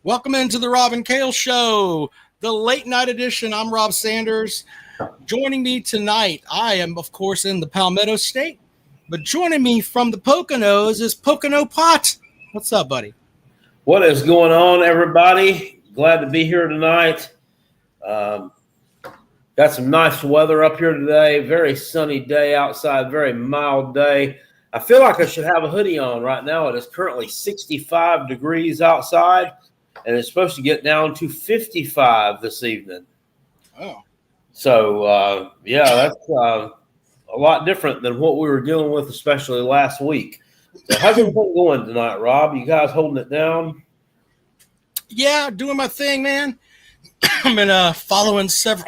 Welcome into the Rob and Kale Show, the late night edition. I'm Rob Sanders. Joining me tonight, I am, of course, in the Palmetto State, but joining me from the Poconos is Pocono Pot. What's up, buddy? What is going on, everybody? Glad to be here tonight. Got some nice weather up here today. Very sunny day outside, very mild day. I feel like I should have a hoodie on right now. It is currently 65 degrees outside, and it's supposed to get down to 55 this evening. Oh. So, that's a lot different than what we were dealing with, especially last week. So how's everything going tonight, Rob? You guys holding it down? Yeah, doing my thing, man. I've been following several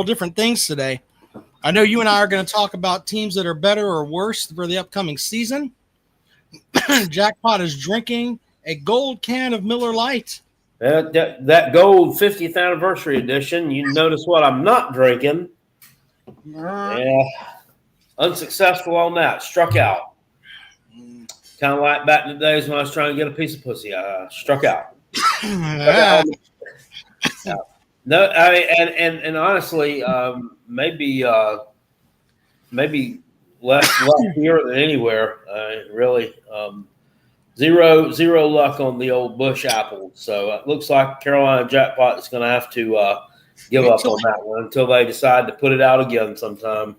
different things today. I know you and I are going to talk about teams that are better or worse for the upcoming season. Jackpot is drinking a gold can of Miller Lite. That gold 50th anniversary edition. You notice what I'm not drinking. Yeah, unsuccessful on that. Struck out. Kind of like back in the days when I was trying to get a piece of pussy. I struck out. No, I mean, and honestly, maybe less here than anywhere. Really, zero luck on the old Bush apple. So it looks like Carolina Jackpot is going to have to give up on that one until they decide to put it out again sometime.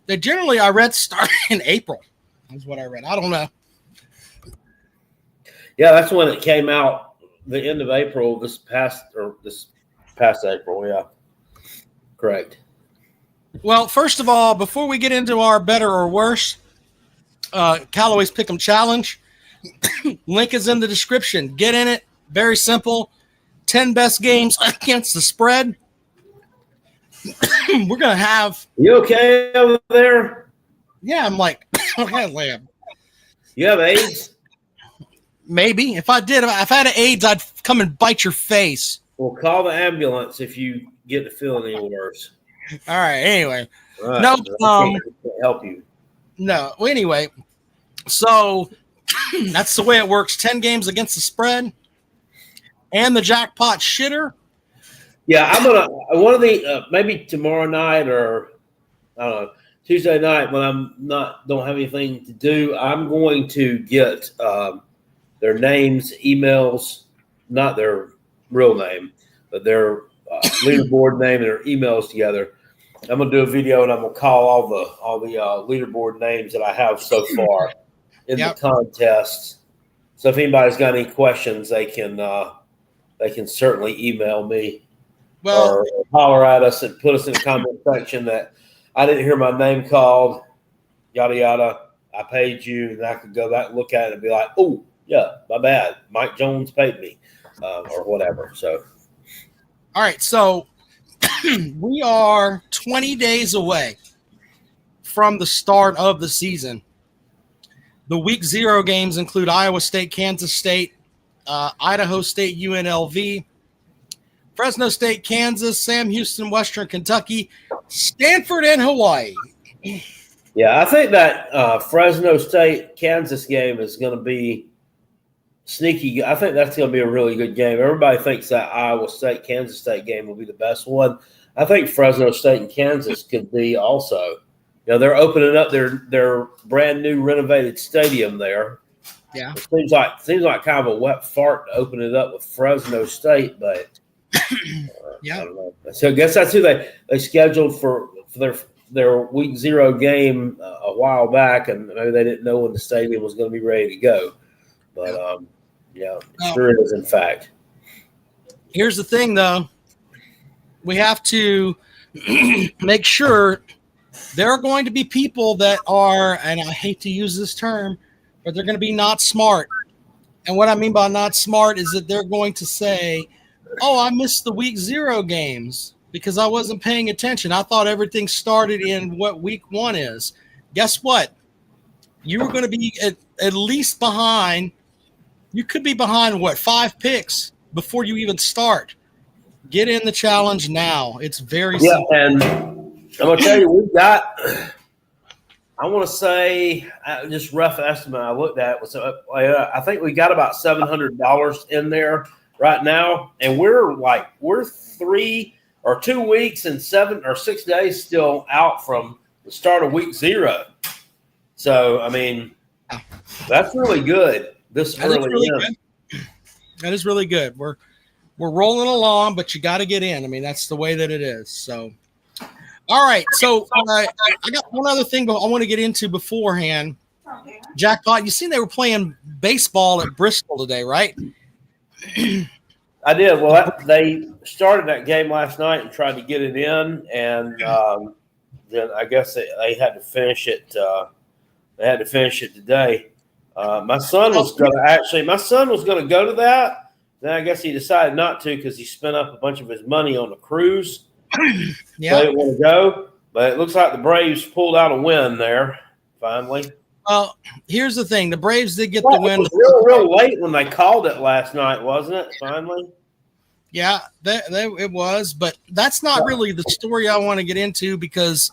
They generally, I read, start in April. Is what I read. I don't know. Yeah, that's when it came out. The end of April. This past April. Yeah, correct. Well, first of all, before we get into our better or worse, Calloway's Pick'em Challenge, link is in the description. Get in it. Very simple. 10 best games against the spread. We're going to have... You okay over there? Yeah, I'm like, okay, Lamb. You have AIDS? Maybe. If I had AIDS, I'd come and bite your face. Well, call the ambulance if you get to feeling any worse. All right. Anyway, Right. no, I can't help you. No. Anyway, so that's the way it works. 10 games against the spread, and the jackpot shitter. Yeah, I'm gonna one of the maybe tomorrow night or I don't know Tuesday night when don't have anything to do. I'm going to get their names, emails, not their real name, but their leaderboard name and their emails together. I'm gonna do a video and I'm gonna call all the leaderboard names that I have so far in the contest. So if anybody's got any questions, they can certainly email me or holler at us and put us in the comment section that I didn't hear my name called, yada yada. I paid you, and I could go back and look at it and be like, oh yeah, my bad. Mike Jones paid me. Or whatever. So, all right. So we are 20 days away from the start of the season. The week 0 games include Iowa State, Kansas State, Idaho State, UNLV, Fresno State, Kansas, Sam Houston, Western Kentucky, Stanford, and Hawaii. Yeah, I think that Fresno State, Kansas game is going to be sneaky. I think that's going to be a really good game. Everybody thinks that Iowa State, Kansas State game will be the best one. I think Fresno State and Kansas could be also. You know, they're opening up their brand new renovated stadium there. Yeah, it seems like kind of a wet fart to open it up with Fresno State, but yeah. I don't know. So I guess that's who they scheduled for their week 0 game a while back, and maybe they didn't know when the stadium was going to be ready to go. But yeah, sure is, in fact. Here's the thing, though. We have to make sure there are going to be people that are, and I hate to use this term, but they're going to be not smart. And what I mean by not smart is that they're going to say, oh, I missed the week 0 games because I wasn't paying attention. I thought everything started in what week 1 is. Guess what? You were going to be at least behind. You could be behind, 5 picks before you even start. Get in the challenge now. It's very simple. And I'm going to tell you, I want to say, just rough estimate I looked at was, I think we got about $700 in there right now, and we're 3 or 2 weeks and 7 or 6 days still out from the start of week 0. So I mean, that's really good. This early in. That is really good. We're rolling along, but you got to get in. I mean, that's the way that it is. So. All right, so I got one other thing I want to get into beforehand. Jackpot, you seen they were playing baseball at Bristol today, right? I did. Well, they started that game last night and tried to get it in, and then I guess they had to finish it. They had to finish it today. My son was going to go to that. Then I guess he decided not to because he spent up a bunch of his money on the cruise. Yeah, they didn't want to go, but it looks like the Braves pulled out a win there finally. Well, here's the thing: the Braves did get the win. It was real late when they called it last night, wasn't it? Finally. Yeah, it was, but that's not really the story I want to get into because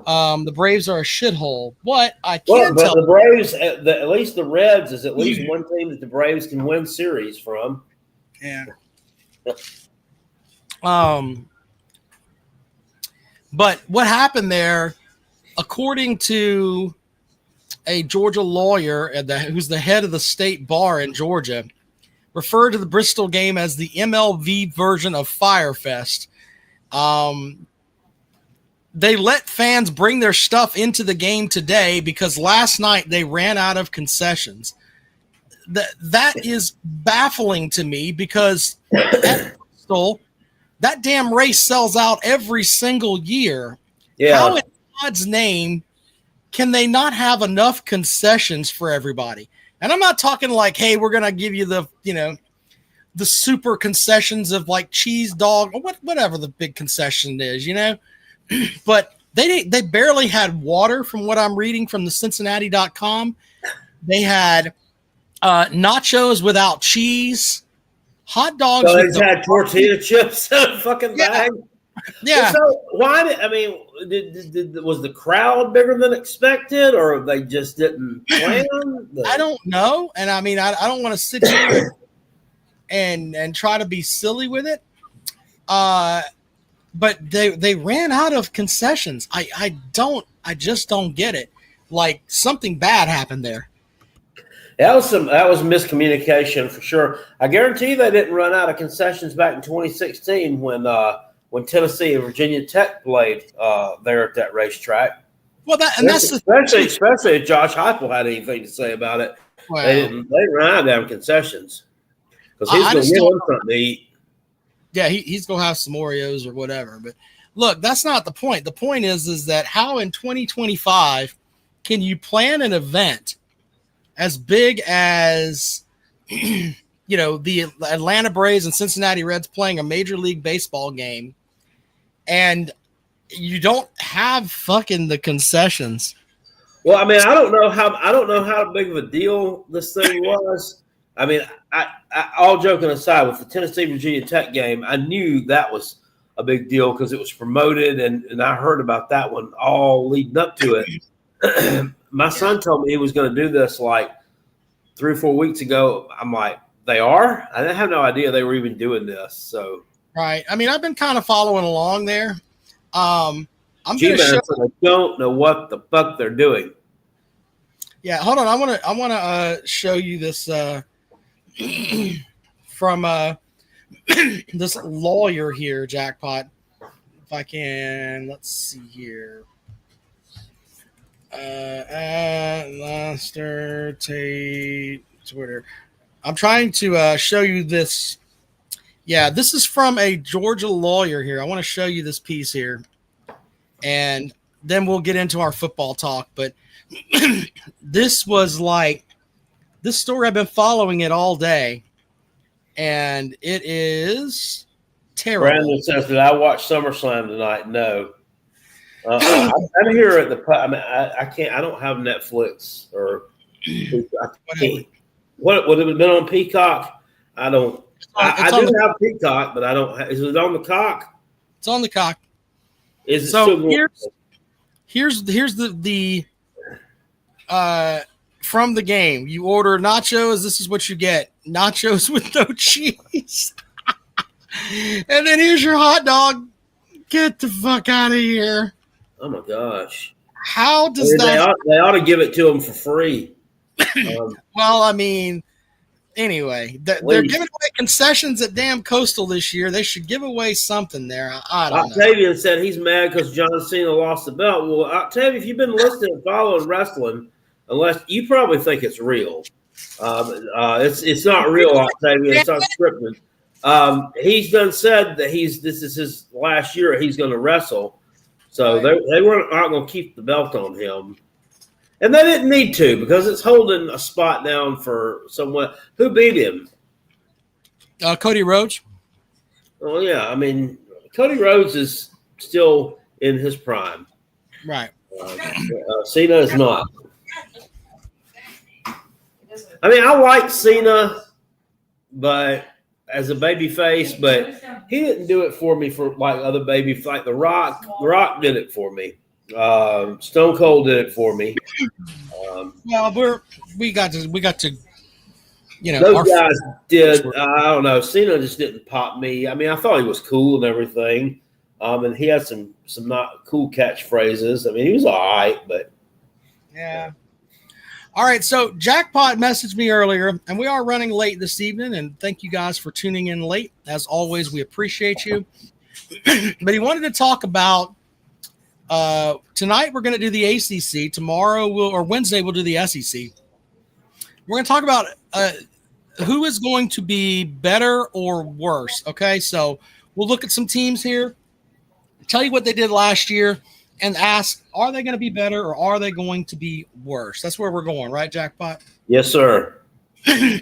the Braves are a shithole. What I can tell the Braves, at least the Reds, is at least one team that the Braves can win series from. Yeah. But what happened there, according to a Georgia lawyer who's the head of the state bar in Georgia, referred to the Bristol game as the MLV version of Firefest. They let fans bring their stuff into the game today because last night they ran out of concessions. That is baffling to me because at Bristol, that damn race sells out every single year. Yeah. How in God's name can they not have enough concessions for everybody? And I'm not talking like, hey, we're going to give you the super concessions of like cheese dog or whatever the big concession is, but they barely had water from what I'm reading from the Cincinnati.com. They had nachos without cheese. Hot dogs. So they had tortilla chips in a fucking bag. Yeah. So why was the crowd bigger than expected, or they just didn't plan? I don't know, and I mean, I don't want to sit here and try to be silly with it. But they ran out of concessions. I just don't get it. Like something bad happened there. That was miscommunication for sure. I guarantee they didn't run out of concessions back in 2016 when Tennessee and Virginia Tech played there at that racetrack. Well, especially if Josh Heupel had anything to say about it. Well, they ran out of concessions because he's going to get on something to eat. Yeah, he's going to have some Oreos or whatever. But look, that's not the point. The point is that how in 2025 can you plan an event as big as, the Atlanta Braves and Cincinnati Reds playing a Major League Baseball game, and you don't have fucking the concessions? Well, I mean, I don't know how big of a deal this thing was. I mean, I all joking aside, with the Tennessee Virginia Tech game, I knew that was a big deal because it was promoted, and I heard about that one all leading up to it. My son told me he was going to do this like 3 or 4 weeks ago. I'm like, they are? I didn't have no idea they were even doing this. So, right. I mean, I've been kind of following along there. I'm going to show. I don't know what the fuck they're doing. Yeah, hold on. I want to show you this from this lawyer here, Jackpot. If I can, let's see here. Lester Tate Twitter. I'm trying to show you this. Yeah, this is from a Georgia lawyer here. I want to show you this piece here, and then we'll get into our football talk. But this was like this story. I've been following it all day, and it is terrible. Brandon says, "Did I watch SummerSlam tonight?" No. I'm here at the. I mean, I can't. I don't have Netflix or. What would it have been on Peacock? I don't. I do have Peacock, but I don't. Is it on the cock? It's on the cock. Is it so? Here's the from the game. You order nachos. This is what you get: nachos with no cheese. And then here's your hot dog. Get the fuck out of here. Oh my gosh. How does they ought to give it to them for free. Well, I mean, anyway, they're giving away concessions at damn Coastal this year. They should give away something there. I don't know. Octavian said he's mad because John Cena lost the belt. Well, Octavian, if you've been listening and following wrestling, unless you probably think it's real. It's not real, Octavian. It's unscripted. He's done said that this is his last year he's going to wrestle. So they weren't not going to keep the belt on him. And they didn't need to because it's holding a spot down for someone. Who beat him? Cody Rhodes. Oh, yeah. I mean, Cody Rhodes is still in his prime. Right. Cena is not. I mean, I like Cena, but as a baby face, but he didn't do it for me for like other baby, like The Rock. The Rock did it for me. Stone Cold did it for me. Well, we got to, you know, those guys did. I don't know. Cena just didn't pop me. I mean, I thought he was cool and everything. And he had some not cool catchphrases. I mean, he was all right, but yeah. All right, so Jackpot messaged me earlier, and we are running late this evening, and thank you guys for tuning in late. As always, we appreciate you. But he wanted to talk about tonight we're going to do the ACC. Tomorrow or Wednesday we'll do the SEC. We're going to talk about who is going to be better or worse. Okay, so we'll look at some teams here, tell you what they did last year, and ask, are they going to be better or are they going to be worse? That's where we're going, right, Jackpot? Yes, sir.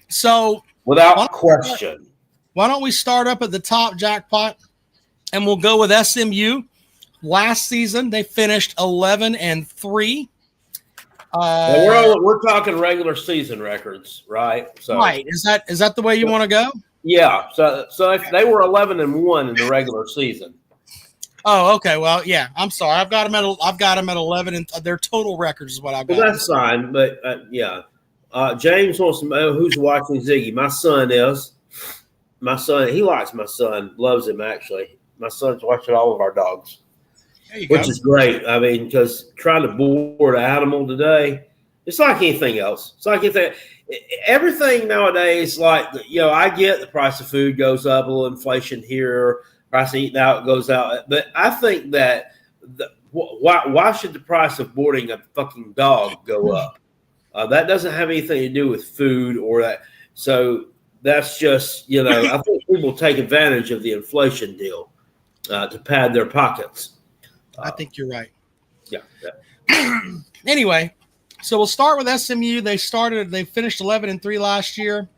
So without question. Why don't we start up at the top, Jackpot, and we'll go with SMU. Last season, they finished 11-3. We're talking regular season records, right? So, right. Is that the way you want to go? Yeah. So if they were 11-1 in the regular season. Oh, okay. Well, yeah. I'm sorry. I've got them at 11, and their total records is what I've got. Well, that's fine, but yeah. James wants to know who's watching Ziggy. My son is. My son, he likes my son, loves him actually. My son's watching all of our dogs, which is great. I mean, because trying to board an animal today, it's like anything else. It's like everything nowadays. Like I get the price of food goes up, a little inflation here. Price of eating out goes out, but I think that why should the price of boarding a fucking dog go up? That doesn't have anything to do with food or that. So that's just I think people take advantage of the inflation deal to pad their pockets. I think you're right. Yeah. Anyway, so we'll start with SMU. They finished 11-3 last year.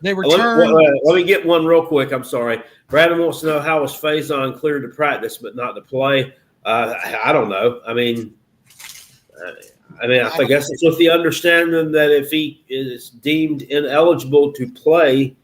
They returned. Let me get one real quick. I'm sorry. Brandon wants to know how was Faison cleared to practice but not to play. I don't know. I guess it's with the understanding that if he is deemed ineligible to play,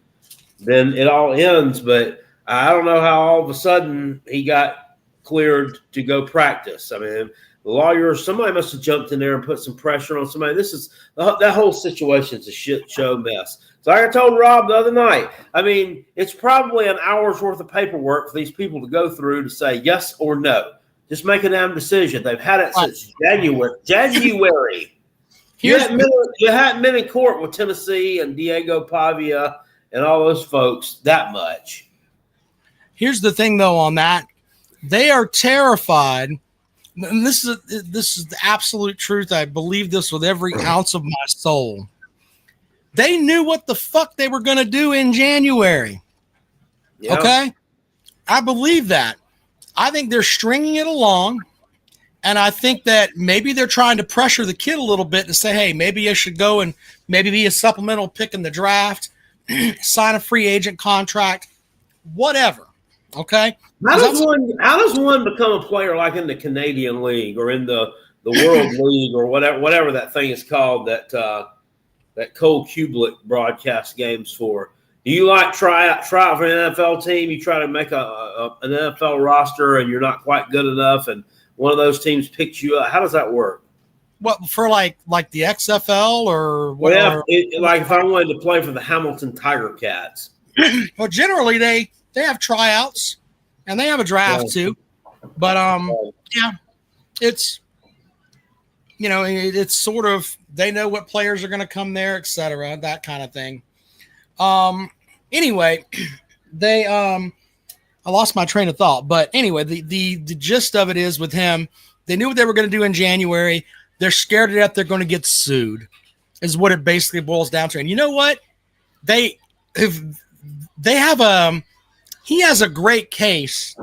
then it all ends. But I don't know how all of a sudden he got cleared to go practice. I mean, the lawyers, somebody must have jumped in there and put some pressure on somebody. That whole situation is a shit show mess. So like I told Rob the other night, I mean, it's probably an hour's worth of paperwork for these people to go through to say yes or no. Just make a damn decision. They've had it since January. You hadn't been in court with Tennessee and Diego Pavia and all those folks that much. Here's the thing, though, on that. They are terrified. And this is the absolute truth. I believe this with every ounce of my soul. They knew what the fuck they were going to do in January. Yeah. Okay? I believe that. I think they're stringing it along, and I think that maybe they're trying to pressure the kid a little bit to say, hey, maybe you should go and maybe be a supplemental pick in the draft, sign a free agent contract, whatever. Okay? How does one become a player like in the Canadian League or in the World League or whatever that thing is called that Cole Kubelik broadcast games for? Do you try out for an NFL team? You try to make an NFL roster and you're not quite good enough, and one of those teams picks you up? How does that work? What for like the XFL or what? Well, like if I wanted to play for the Hamilton Tiger Cats. Well, generally they have tryouts and they have a draft too. But yeah, it's it's sort of they know what players are going to come there, etc. That kind of thing. Anyway, they I lost my train of thought, but anyway, the gist of it is with him, they knew what they were going to do in January. They're scared to death they're going to get sued, is what it basically boils down to. And you know what? He has a great case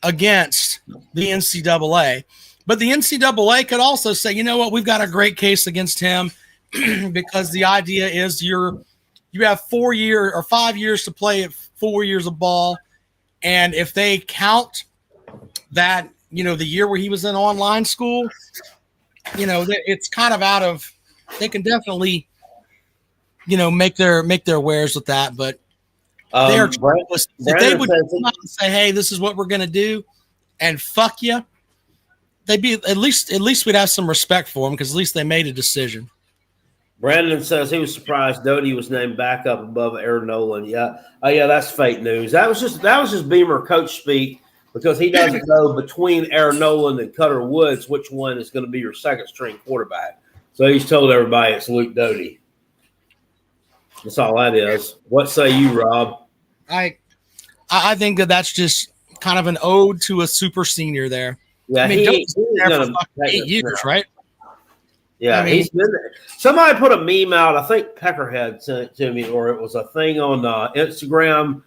against the NCAA, but the NCAA could also say, you know what? We've got a great case against him because the idea is you have 4 years or 5 years to play at 4 years of ball. And if they count that, the year where he was in online school, it's kind of out of, they can definitely, make their wares with that. But they're if they would come out and say, hey, this is what we're going to do and fuck you, they'd be at least we'd have some respect for them because at least they made a decision. Brandon says he was surprised Doty was named back up above Aaron Nolan. Yeah. Oh yeah, that's fake news. That was just Beamer coach speak because he doesn't know between Aaron Nolan and Cutter Woods which one is going to be your second string quarterback. So he's told everybody it's Luke Doty. That's all that is. What say you, Rob? I think that's just kind of an ode to a super senior there. Yeah, I mean, Doty's been there for 8 years, right? Yeah, he's been there. Somebody put a meme out. I think Peckerhead sent it to me, or it was a thing on Instagram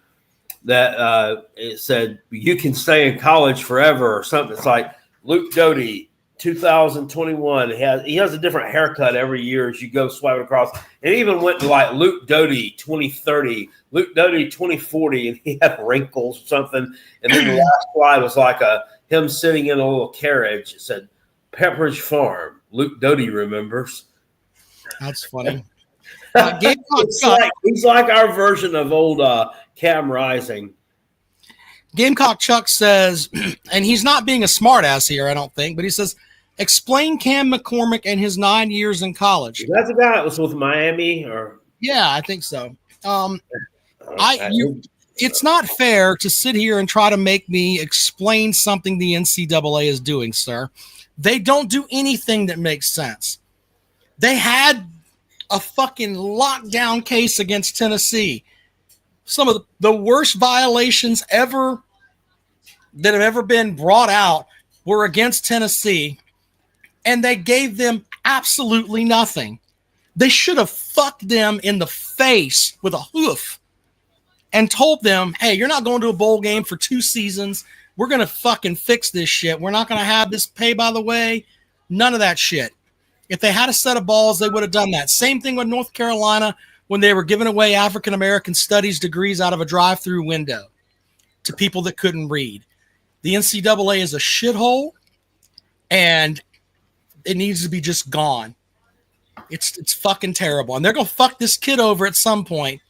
that it said, you can stay in college forever or something. It's like Luke Doty, 2021. He has a different haircut every year as you go swiping across. And it even went to like Luke Doty 2030, Luke Doty 2040, and he had wrinkles or something. And then the last slide was like him sitting in a little carriage. It said, Pepperidge Farm. Luke Doty remembers. That's funny. He's like our version of old Cam Rising. Gamecock Chuck says, and he's not being a smartass here, I don't think, but he says, explain Cam McCormick and his 9 years in college. Is that the guy that was with Miami? Or yeah, I think so. It's not fair to sit here and try to make me explain something the NCAA is doing, sir. They don't do anything that makes sense. They had a fucking lockdown case against Tennessee. Some of the worst violations ever that have ever been brought out were against Tennessee, and they gave them absolutely nothing. They should have fucked them in the face with a hoof and told them, hey, you're not going to a bowl game for 2 seasons. We're going to fucking fix this shit. We're not going to have this pay by the way. None of that shit. If they had a set of balls, they would have done that. Same thing with North Carolina when they were giving away African-American studies degrees out of a drive-through window to people that couldn't read. The NCAA is a shithole, and it needs to be just gone. It's fucking terrible. And they're going to fuck this kid over at some point.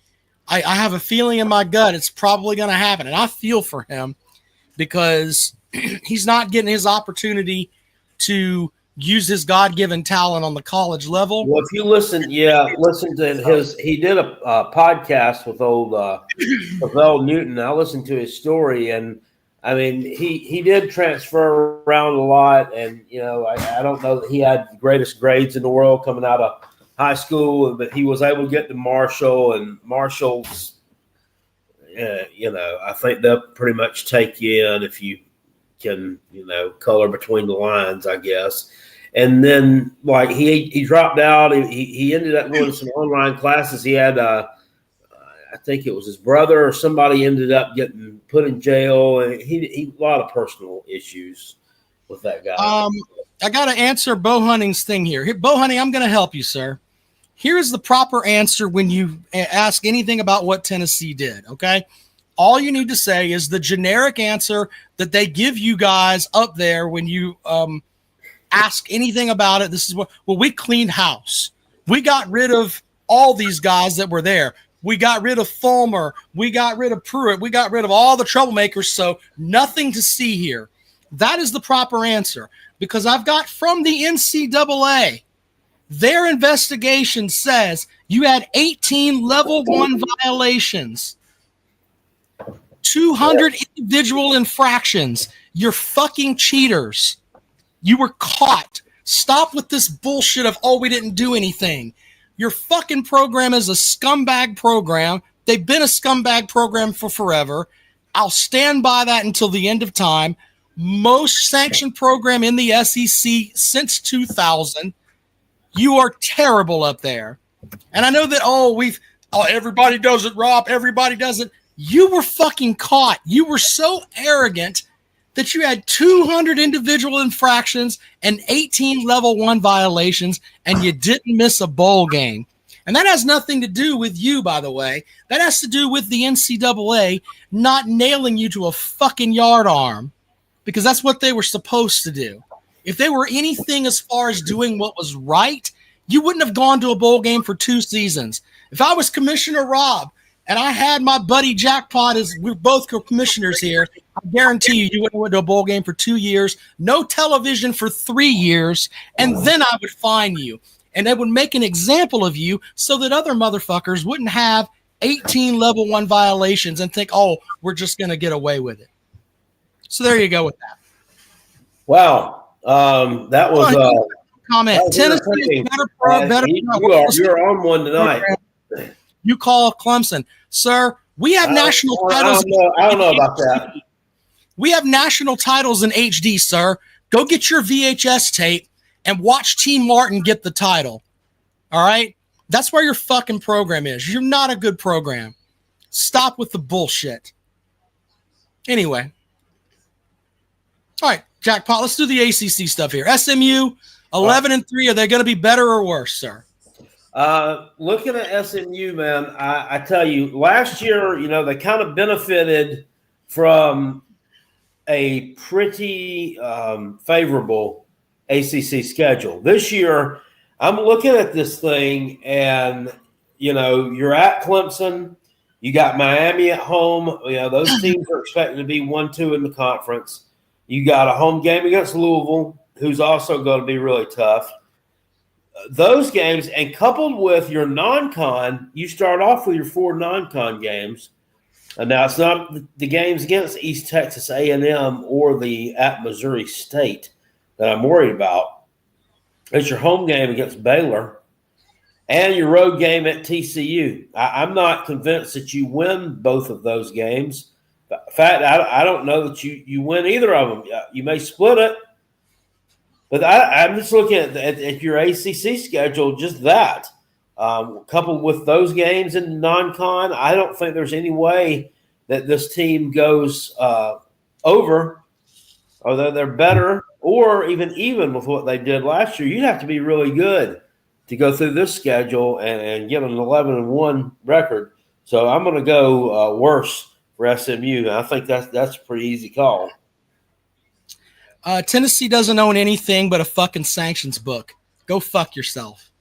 I have a feeling in my gut it's probably going to happen, and I feel for him. Because he's not getting his opportunity to use his God-given talent on the college level. Well, if you listen to his, he did a podcast with old Lavelle Newton. I listened to his story, and I mean, he did transfer around a lot, and I don't know that he had the greatest grades in the world coming out of high school, but he was able to get to Marshall, and Marshall's. I think they'll pretty much take you in if you can, color between the lines, I guess. And then, like, he dropped out. He ended up going to some online classes. He had, I think it was his brother or somebody ended up getting put in jail. And he a lot of personal issues with that guy. I got to answer Bo Hunting's thing here. Bo Hunting, I'm going to help you, sir. Here's the proper answer when you ask anything about what Tennessee did, okay? All you need to say is the generic answer that they give you guys up there when you ask anything about it. This is we cleaned house. We got rid of all these guys that were there. We got rid of Fulmer. We got rid of Pruitt. We got rid of all the troublemakers, so nothing to see here. That is the proper answer, because I've got from the NCAA, their investigation says you had 18 level 1 violations, 200 individual infractions. You're fucking cheaters. You were caught. Stop with this bullshit of, oh, we didn't do anything. Your fucking program is a scumbag program. They've been a scumbag program for forever. I'll stand by that until the end of time. Most sanctioned program in the SEC since 2000. You are terrible up there. And I know that, everybody does it, Rob. Everybody does it. You were fucking caught. You were so arrogant that you had 200 individual infractions and 18 level 1 violations, and you didn't miss a bowl game. And that has nothing to do with you, by the way. That has to do with the NCAA not nailing you to a fucking yard arm, because that's what they were supposed to do. If they were anything as far as doing what was right, you wouldn't have gone to a bowl game for 2 seasons. If I was Commissioner Rob and I had my buddy Jackpot, as we're both commissioners here, I guarantee you wouldn't have went to a bowl game for 2 years, no television for 3 years, and then I would fine you. And they would make an example of you so that other motherfuckers wouldn't have 18 level 1 violations and think, oh, we're just going to get away with it. So there you go with that. Wow. That was comment. Tennessee is better. You're on one tonight. You call Clemson, sir. We have national titles. I don't know about that. We have national titles in HD, sir. Go get your VHS tape and watch Team Martin get the title. All right? That's where your fucking program is. You're not a good program. Stop with the bullshit. Anyway. All right, Jackpot, let's do the ACC stuff here. SMU, 11-3. Are they going to be better or worse, sir? Looking at SMU, man, I tell you, last year, they kind of benefited from a pretty favorable ACC schedule. This year, I'm looking at this thing, and, you're at Clemson. You got Miami at home. Those teams are expected to be 1-2 in the conference. You got a home game against Louisville, who's also going to be really tough. Those games, and coupled with your non-con, you start off with your 4 non-con games. And now it's not the games against East Texas A&M or the at Missouri State that I'm worried about. It's your home game against Baylor and your road game at TCU. I'm not convinced that you win both of those games. In fact, I don't know that you win either of them. You may split it. But I'm just looking at your ACC schedule, just that. Coupled with those games in non-con, I don't think there's any way that this team goes over, or that they're better, or even with what they did last year. You'd have to be really good to go through this schedule and get an 11-1 record. So I'm going to go worse for SMU. I think that's a pretty easy call. Tennessee doesn't own anything but a fucking sanctions book. Go fuck yourself.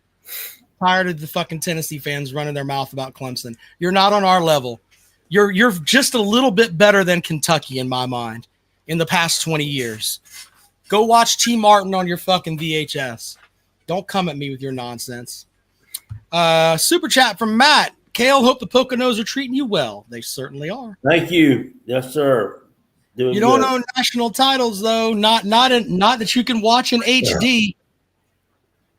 Tired of the fucking Tennessee fans running their mouth about Clemson. You're not on our level. You're just a little bit better than Kentucky in my mind in the past 20 years. Go watch T. Martin on your fucking VHS. Don't come at me with your nonsense. Super chat from Matt. Kale, hope the Poconos are treating you well. They certainly are. Thank you. Yes, sir. You don't own national titles, though. Not that you can watch in HD.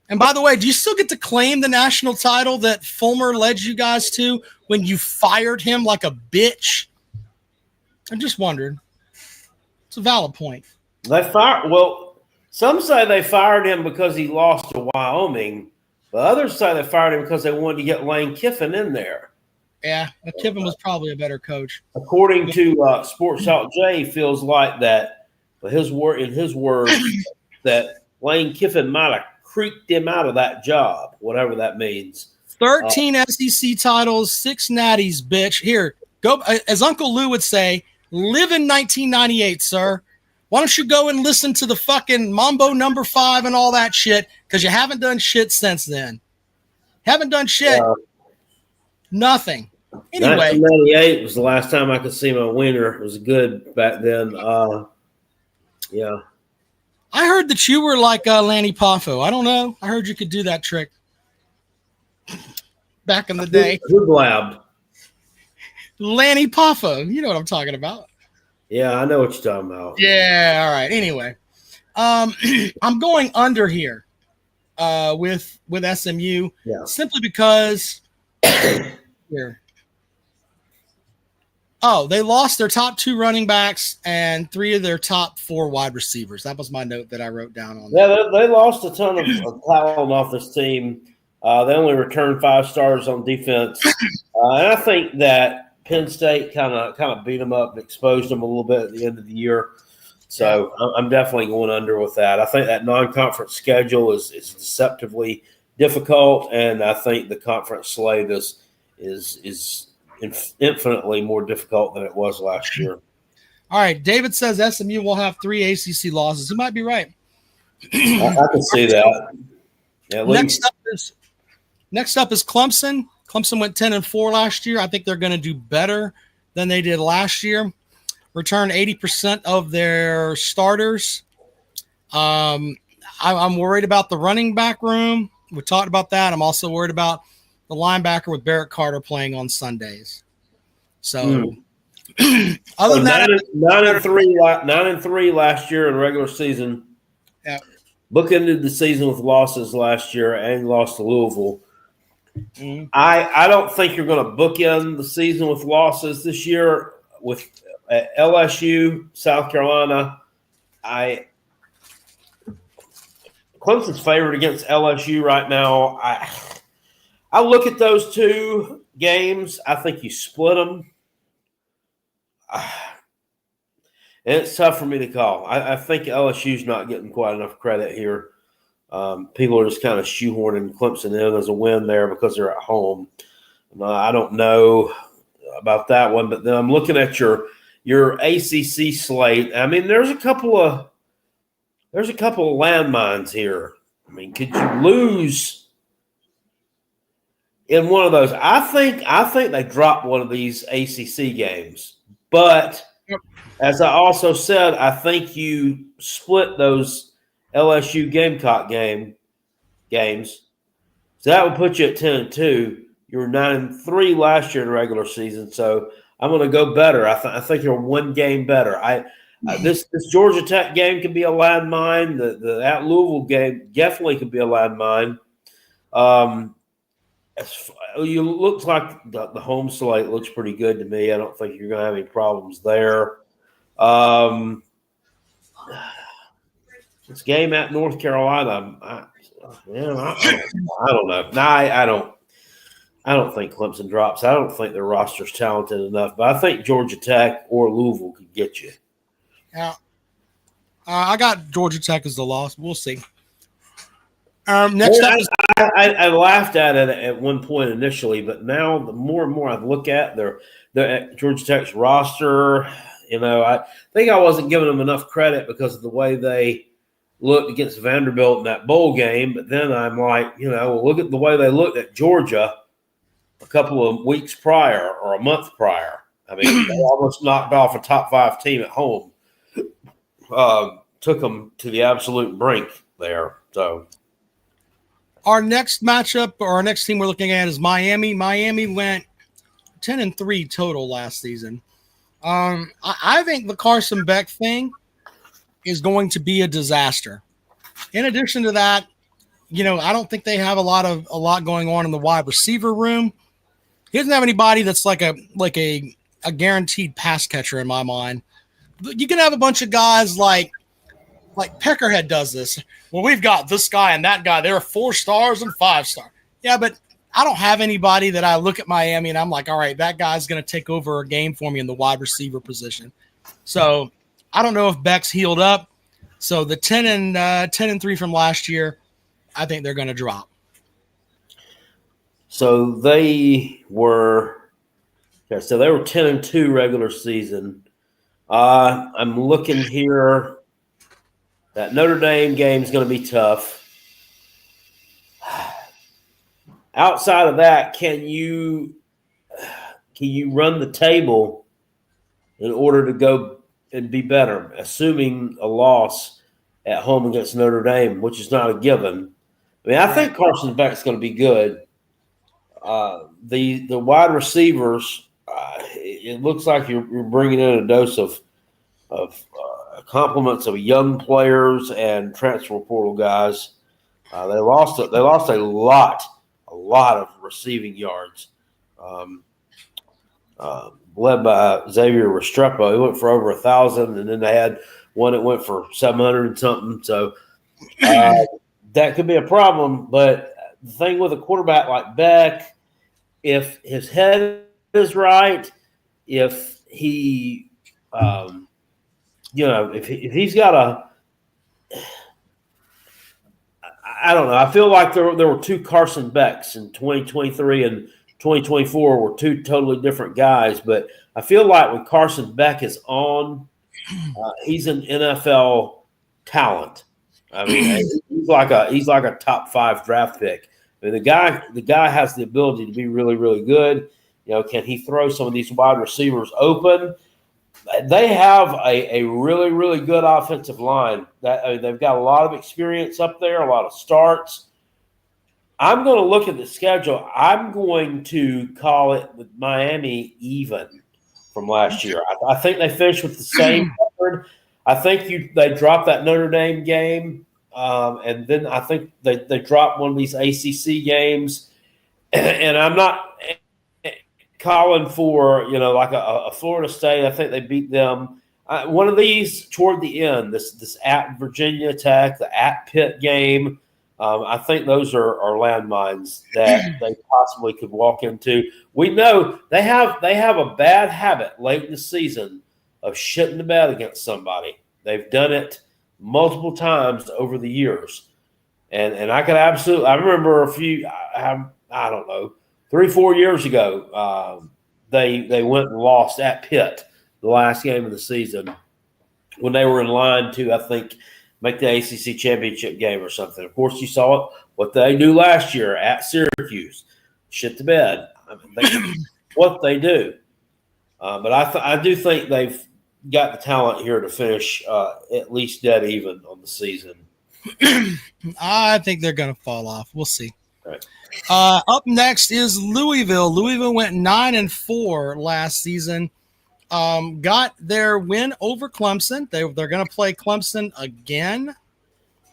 And by the way, do you still get to claim the national title that Fulmer led you guys to when you fired him like a bitch? I just wondered. It's a valid point. Some say they fired him because he lost to Wyoming, but others say they fired him because they wanted to get Lane Kiffin in there. Yeah, Kiffin was probably a better coach. According to Sports Talk J, feels like that. But in his words, that Lane Kiffin might have creaked him out of that job, whatever that means. 13 SEC titles, 6 natties, bitch. Here, go. As Uncle Lou would say, live in 1998, sir. Why don't you go and listen to the fucking Mambo number 5 and all that shit? Because you haven't done shit since then. Haven't done shit. Nothing. Anyway, 1998 was the last time I could see my wiener. It was good back then. Yeah. I heard that you were like Lanny Poffo. I don't know. I heard you could do that trick back in the day. Who blabbed? Lanny Poffo. You know what I'm talking about. Yeah, I know what you're talking about. Yeah. All right. Anyway, I'm going under here with SMU simply because here. Oh, they lost their top 2 running backs and 3 of their top 4 wide receivers. That was my note that I wrote down on that. Yeah, they lost a ton of talent off this team. They only returned 5 stars on defense. And I think that Penn State kind of beat them up and exposed them a little bit at the end of the year. So I'm definitely going under with that. I think that non-conference schedule is deceptively difficult, and I think the conference slate is infinitely more difficult than it was last year. All right, David says SMU will have 3 ACC losses. He might be right. I can see that. Yeah, next up is Clemson. Clemson went 10-4 last year. I think they're going to do better than they did last year. Return 80% of their starters. I'm worried about the running back room. We talked about that. I'm also worried about the linebacker with Barrett Carter playing on Sundays. So, other than that, 9-3 last year in regular season. Yeah, bookended the season with losses last year and lost to Louisville. Mm-hmm. I don't think you're going to bookend the season with losses this year with LSU, South Carolina. Clemson's favored against LSU right now. I look at those 2 games. I think you split them. And it's tough for me to call. I think LSU's not getting quite enough credit here. People are just kind of shoehorning Clemson in as a win there because they're at home. I don't know about that one, but then I'm looking at your ACC slate. I mean, there's a couple of landmines here. I mean, could you lose in one of those? I think they dropped one of these ACC games, but as I also said, I think you split those LSU Gamecock games. So that would put you at 10-2. You were 9-3 last year in the regular season. So I'm going to go better. I think you're 1 game better. This Georgia Tech game could be a landmine. The at Louisville game definitely could be a landmine. You looks like the home slate looks pretty good to me. I don't think you're going to have any problems there. This game at North Carolina, I don't know. No, I don't think Clemson drops. I don't think their roster's talented enough, but I think Georgia Tech or Louisville could get you. Yeah, I got Georgia Tech as the loss. We'll see. Next up, I laughed at it at one point initially, but now the more and more I look at their Georgia Tech's roster, I think I wasn't giving them enough credit because of the way they looked against Vanderbilt in that bowl game. But then I'm like, look at the way they looked at Georgia a couple of weeks prior or a month prior. I mean, they almost knocked off a top 5 team at home. Took them to the absolute brink there. So our next matchup or our next team we're looking at is Miami. Miami went 10-3 total last season. I think the Carson Beck thing is going to be a disaster. In addition to that, I don't think they have a lot going on in the wide receiver room. He doesn't have anybody that's like a guaranteed pass catcher in my mind. You can have a bunch of guys like Peckerhead does this. Well, we've got this guy and that guy. They're 4 stars and 5 stars. Yeah, but I don't have anybody that I look at Miami and I'm like, all right, that guy's going to take over a game for me in the wide receiver position. So I don't know if Beck's healed up. So the 10-3 from last year, I think they're going to drop. So they were 10-2 regular season. I'm looking here. That Notre Dame game is going to be tough. Outside of that, can you run the table in order to go and be better, assuming a loss at home against Notre Dame, which is not a given. I mean, I think Carson Beck's going to be good. The wide receivers, it looks like you're bringing in a dose of compliments of young players and transfer portal guys. They lost a lot of receiving yards. Led by Xavier Restrepo. He went for over 1,000, and then they had one that went for 700 and something. So that could be a problem. But the thing with a quarterback like Beck, if his head is right, if he, if he's got I don't know. I feel like there were two Carson Becks in 2023 and 2024 were two totally different guys. But I feel like when Carson Beck is on, he's an NFL talent. I mean, he's like a top 5 draft pick. I mean, the guy has the ability to be really, really good. Can he throw some of these wide receivers open? They have a really, really good offensive line. They've got a lot of experience up there, a lot of starts. I'm going to look at the schedule. I'm going to call it with Miami even from last year. I think they finished with the same record. I think they dropped that Notre Dame game, and then I think they dropped one of these ACC games. And I'm not calling for like a Florida State. I think they beat them. One of these toward the end. This at Virginia Tech, the at Pitt game. I think those are landmines that they possibly could walk into. We know they have a bad habit late in the season of shitting the bed against somebody. They've done it multiple times over the years, and I could absolutely. I remember a few. I don't know, 3-4 years ago, they went and lost at Pitt the last game of the season when they were in line to, I think, make the ACC championship game or something. Of course, you saw it, what they do last year at Syracuse. Shit the bed. I mean, what they do. But I do think they've got the talent here to finish at least dead even on the season. I think they're going to fall off. We'll see. Right. Up next is Louisville. Louisville went 9-4 last season. Got their win over Clemson. They're going to play Clemson again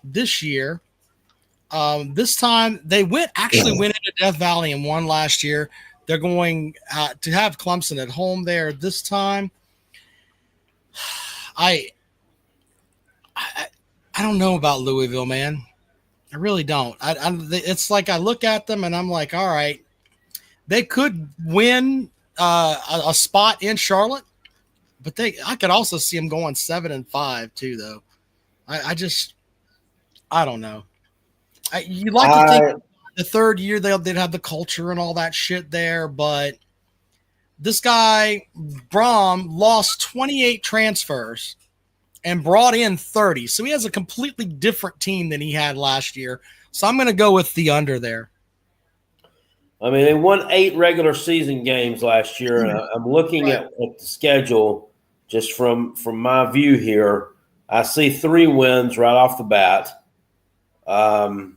this year. This time they went into Death Valley and won last year. They're going to have Clemson at home there this time. I don't know about Louisville, man. I really don't. It's like I look at them and I'm like, all right, they could win a spot in Charlotte, but I could also see them going 7-5 too, though. I don't know. You'd like to think the third year they'd have the culture and all that shit there, but this guy Brom lost 28 transfers and brought in 30. So he has a completely different team than he had last year. So I'm going to go with the under there. I mean, they won 8 regular season games last year, and I'm looking at the schedule just from my view here. I see 3 wins right off the bat. The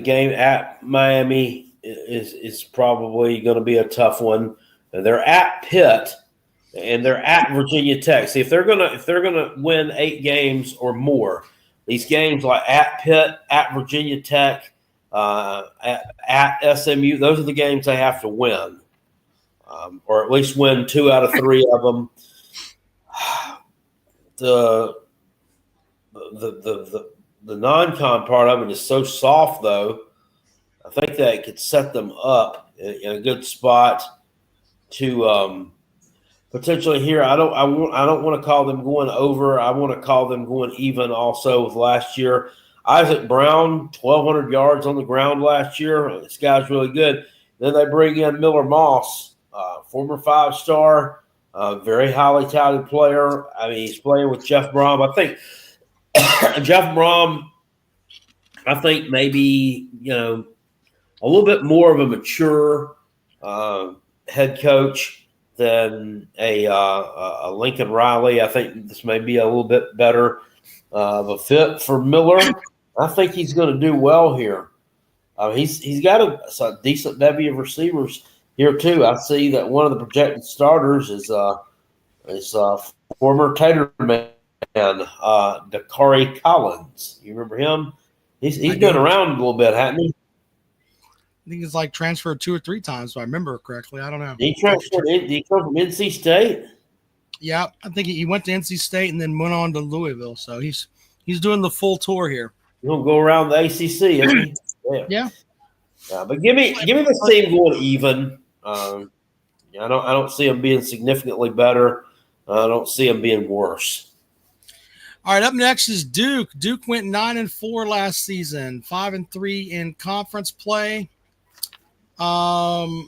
game at Miami is probably going to be a tough one. They're at Pitt. And they're at Virginia Tech. See, if they're gonna win 8 games or more, these games like at Pitt, at Virginia Tech, at SMU, those are the games they have to win, or at least win 2 out of 3 of them. The non-con part of it is so soft, though. I think that it could set them up in a good spot to. Potentially here, I don't want to call them going over. I want to call them going even also with last year. Isaac Brown, 1,200 yards on the ground last year. This guy's really good. Then they bring in Miller Moss, former 5-star, very highly touted player. I mean, he's playing with Jeff Brom. I think Jeff Brom, maybe, a little bit more of a mature head coach than a Lincoln Riley. I think this may be a little bit better of a fit for Miller. I think he's going to do well here. He's got a decent bevy of receivers here too. I see that one of the projected starters is former Tater man, Dakari Collins. You remember him? He's been around a little bit, hasn't he? I think he's like transferred 2 or 3 times, if I remember correctly. I don't know. He transferred. Did he come from NC State? Yeah, I think he went to NC State and then went on to Louisville. So he's doing the full tour here. He'll go around the ACC, isn't he? Yeah. But give me this team going even. I don't see them being significantly better. I don't see them being worse. All right, up next is Duke. Duke went 9-4 last season, 5-3 in conference play. So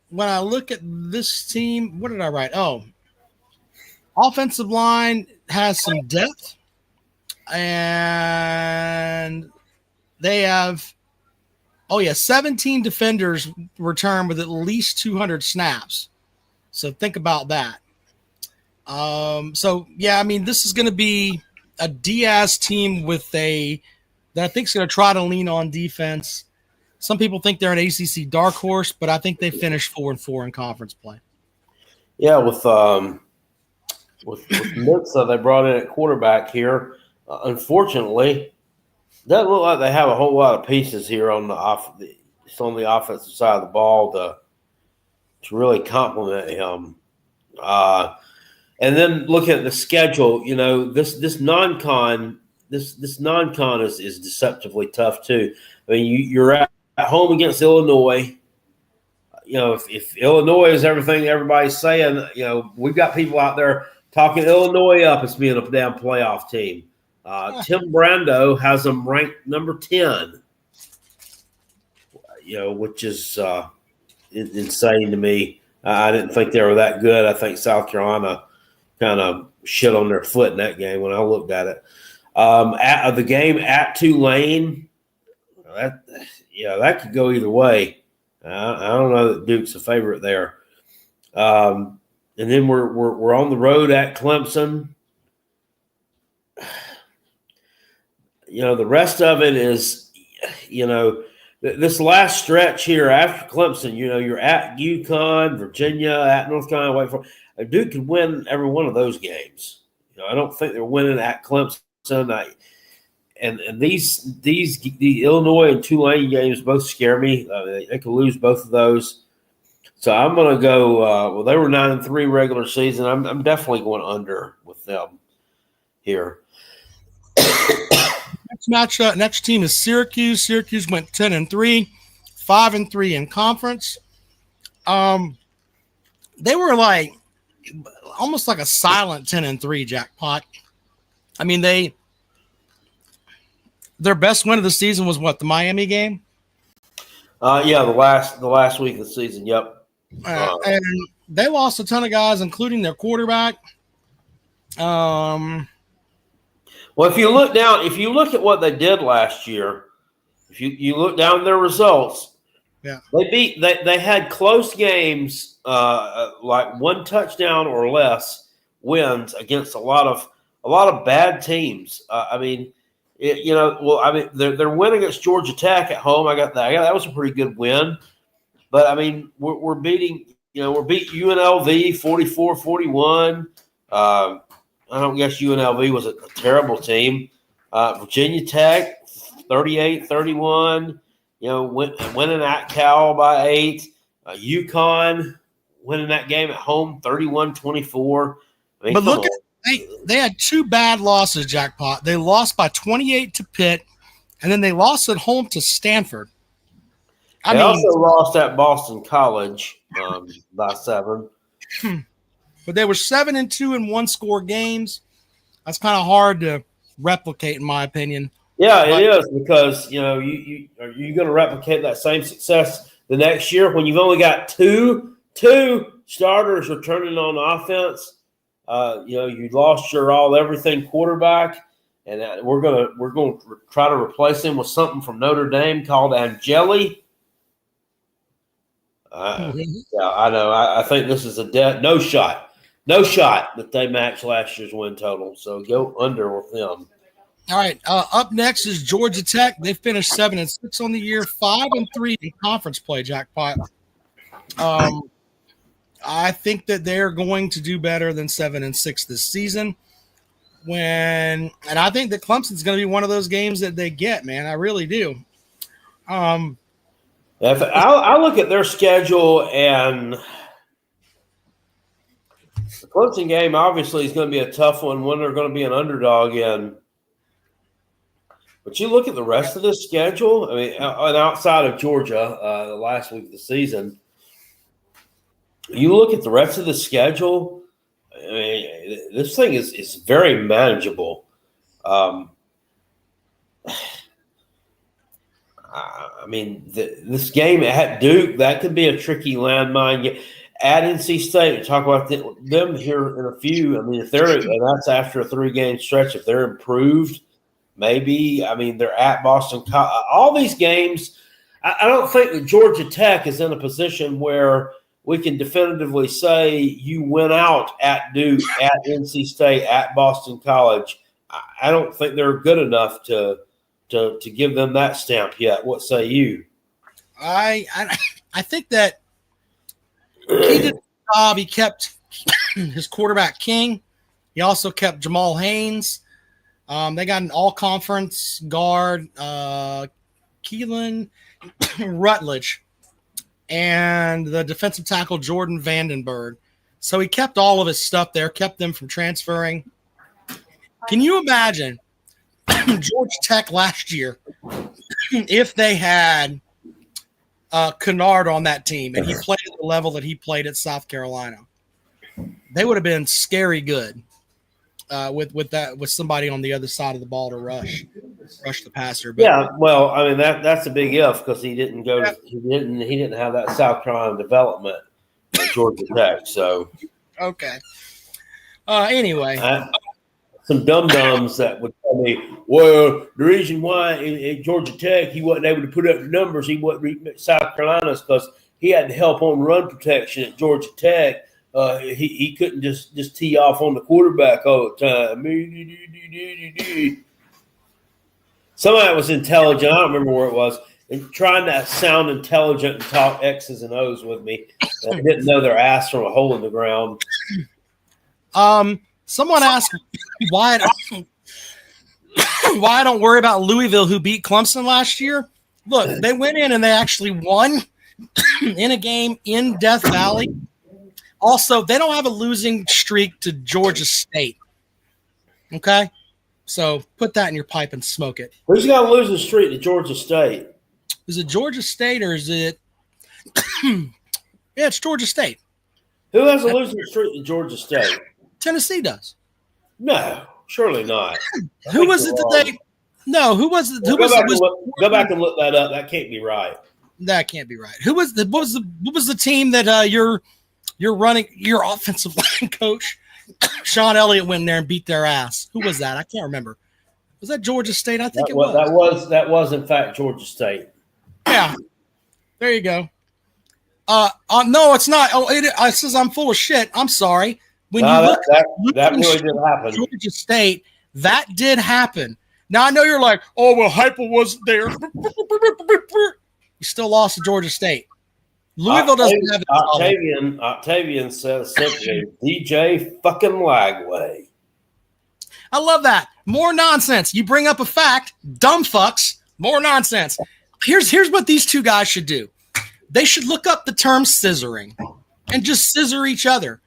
when I look at this team, what did I write? Oh, offensive line has some depth, and they have 17 defenders return with at least 200 snaps. So think about that. This is going to be a Diaz team that I think is going to try to lean on defense. Some people think they're an ACC dark horse, but I think they finished 4-4 in conference play. Yeah, with Mutsa, they brought in a quarterback here. Unfortunately, doesn't look like they have a whole lot of pieces here on the offensive side of the ball to really complement him. And then looking at the schedule, this non-con is deceptively tough too. I mean, you're at home against Illinois. If Illinois is everything everybody's saying, we've got people out there talking Illinois up as being a damn playoff team. Tim Brando has them ranked number 10, which is insane to me. I didn't think they were that good. I think South Carolina kind of shit on their foot in that game when I looked at it. The game at Tulane, that could go either way. I don't know that Duke's a favorite there. And then we're on the road at Clemson. The rest of it is, this last stretch here after Clemson, you're at UConn, Virginia, at North Carolina, Wake Forest. Duke could win every one of those games. I don't think they're winning at Clemson. And the Illinois and Tulane games both scare me. They could lose both of those. So I'm going to go. They were 9-3 regular season. I'm definitely going under with them here. Next team is Syracuse. Syracuse went 10-3, 5-3 in conference. They were almost like a silent 10-3 jackpot. I mean, their best win of the season was what, the Miami game? The last week of the season. Yep. And they lost a ton of guys, including their quarterback. Well, if you look at what they did last year, if you look down their results, yeah, they had close games, like one touchdown or less wins against a lot of bad teams. Their win against Georgia Tech at home, I got that. That was a pretty good win. But I mean, we're beating UNLV 44-41. I don't guess UNLV was a terrible team. Virginia Tech, 38-31. Winning at Cal by 8. UConn winning that game at home, 31-24. But look, they had 2 bad losses, jackpot. They lost by 28 to Pitt, and then they lost at home to Stanford. They also lost at Boston College by 7. But they were 7-2 in one-score games. That's kind of hard to replicate, in my opinion. Yeah, it is, because you are you going to replicate that same success the next year when you've only got two starters returning on offense? You lost your all-everything quarterback, and we're going to try to replace him with something from Notre Dame called Angeli. Yeah, I know. I think this is a no shot that they match last year's win total. So go under with them. All right. Up next is Georgia Tech. They finished 7-6 on the year, 5-3 in conference play. Jackpot. I think that they're going to do better than 7-6 this season. And I think that Clemson's going to be one of those games that they get, man. I really do. If I look at their schedule, and the Clemson game obviously is going to be a tough one when they're going to be an underdog in. But you look at the rest of the schedule, I mean, and outside of Georgia, the last week of the season, you look at the rest of the schedule, I mean, this thing is very manageable. I mean, this game at Duke, that could be a tricky landmine. At NC State, we talk about them here in a few. I mean, if they're, and that's after a 3-game stretch, if they're improved, maybe. I mean, they're at Boston. All these games, I don't think that Georgia Tech is in a position where we can definitively say you went out at Duke, at NC State, at Boston College. I don't think they're good enough to give them that stamp yet. What say you? I think that he did a job. He kept his quarterback King. He also kept Jamal Haynes. They got an all-conference guard, Keelan Rutledge, and the defensive tackle Jordan Vandenberg. So he kept all of his stuff there, kept them from transferring. Can you imagine Georgia Tech last year if they had Kennard on that team and he played at the level that he played at South Carolina? They would have been scary good with somebody on the other side of the ball to rush the passer. But, yeah, well, I mean that's a big if because he didn't go. Yeah. He didn't have that South Carolina development at Georgia Tech. So okay. Anyway. Some dum-dums that would tell me, well, the reason why in Georgia Tech he wasn't able to put up the numbers he wasn't South Carolina's because he had to help on run protection at Georgia Tech. He couldn't just tee off on the quarterback all the time. Somebody was intelligent. I don't remember where it was. And trying to sound intelligent and talk X's and O's with me. I didn't know their ass from a hole in the ground. Someone asked why I don't worry about Louisville, who beat Clemson last year. Look, they went in and they actually won in a game in Death Valley. Also, they don't have a losing streak to Georgia State. Okay? So put that in your pipe and smoke it. Who's got a losing streak to Georgia State? Is it Georgia State or is it – yeah, it's Georgia State. Who has a losing streak to Georgia State? Tennessee does. No, surely not. Who was it that they – no, who was it? Go back and look that up. That can't be right. That can't be right. What was the team that you're running your offensive line coach? Sean Elliott went in there and beat their ass. Who was that? I can't remember. Was that Georgia State? I think it was. That was in fact Georgia State. Yeah. There you go. No, it's not. Oh, it says I'm full of shit. I'm sorry. When that really did happen. Georgia State, that did happen. Now I know you're like, oh well, Heupel wasn't there. You still lost to Georgia State. Louisville doesn't have it. Octavian says simply, DJ fucking Lagway. I love that. More nonsense. You bring up a fact, dumb fucks, more nonsense. Here's what these two guys should do. They should look up the term scissoring and just scissor each other.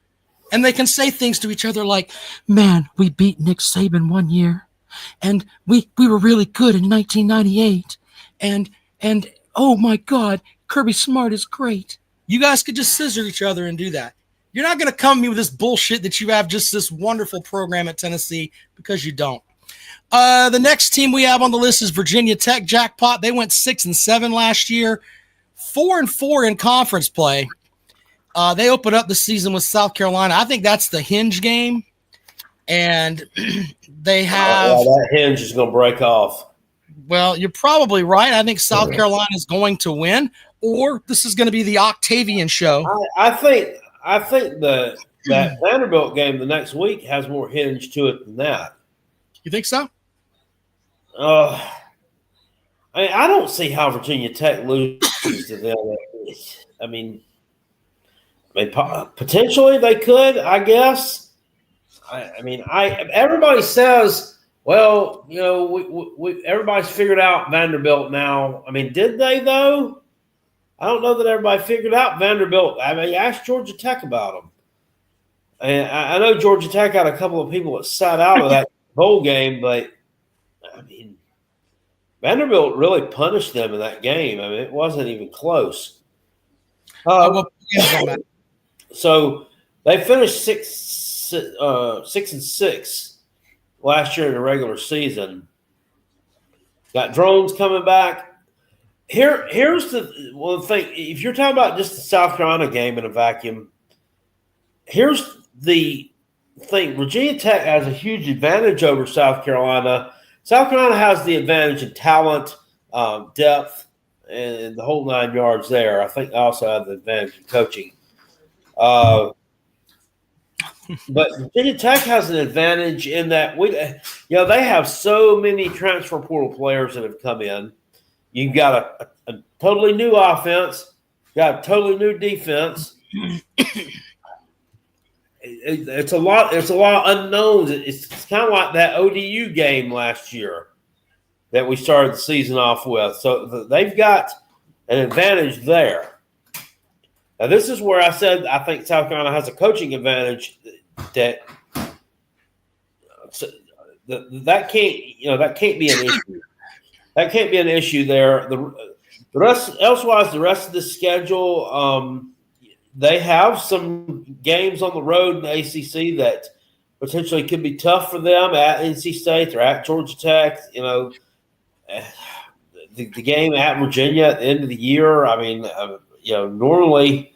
And they can say things to each other like, man, we beat Nick Saban one year. And we were really good in 1998. And oh my God, Kirby Smart is great. You guys could just scissor each other and do that. You're not going to come to me with this bullshit that you have just this wonderful program at Tennessee because you don't. The next team we have on the list is Virginia Tech. Jackpot. They went 6-7 last year, 4-4 in conference play. They opened up the season with South Carolina. I think that's the hinge game. And they have that hinge is going to break off. Well, you're probably right. I think South Carolina is going to win, or this is going to be the Octavian show. I think that Vanderbilt game the next week has more hinge to it than that. You think so? I don't see how Virginia Tech loses to them. I mean, potentially they could, I guess. Everybody says, well, we everybody's figured out Vanderbilt now. I mean, did they though? I don't know that everybody figured out Vanderbilt. I mean, ask Georgia Tech about them. And I know Georgia Tech had a couple of people that sat out of that bowl game, but I mean, Vanderbilt really punished them in that game. I mean, it wasn't even close. So they finished 6-6 last year in the regular season. Got drones coming back. Here's the one thing. If you're talking about just the South Carolina game in a vacuum, here's the thing. Virginia Tech has a huge advantage over South Carolina. South Carolina has the advantage in talent, depth, and the whole 9 yards there. I think they also have the advantage in coaching. But Virginia Tech has an advantage in that they have so many transfer portal players that have come in. You've got a totally new offense, got a totally new defense. It's a lot of unknowns. It's kind of like that ODU game last year that we started the season off with. So they've got an advantage there. Now this is where I said I think South Carolina has a coaching advantage that can't be an issue. That can't be an issue there. The rest of the schedule, they have some games on the road in the ACC that potentially could be tough for them at NC State or at Georgia Tech. The game at Virginia at the end of the year. I mean, normally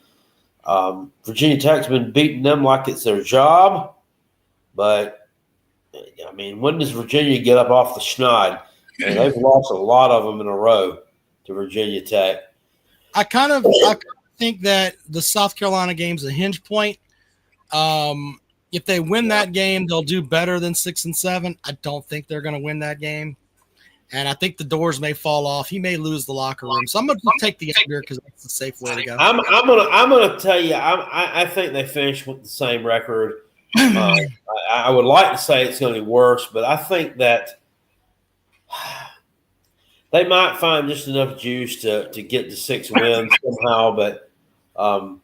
Virginia Tech's been beating them like it's their job, but I mean, when does Virginia get up off the schneid? And they've lost a lot of them in a row to Virginia Tech. I kind of think that the South Carolina game's a hinge point. If they win that game, they'll do better than 6-7. I don't think they're going to win that game, and I think the doors may fall off. He may lose the locker room, so I'm going to take the under because that's the safe way to go. I'm gonna tell you, I think they finish with the same record. I would like to say it's going to be worse, but I think that they might find just enough juice to get to 6 wins somehow, but I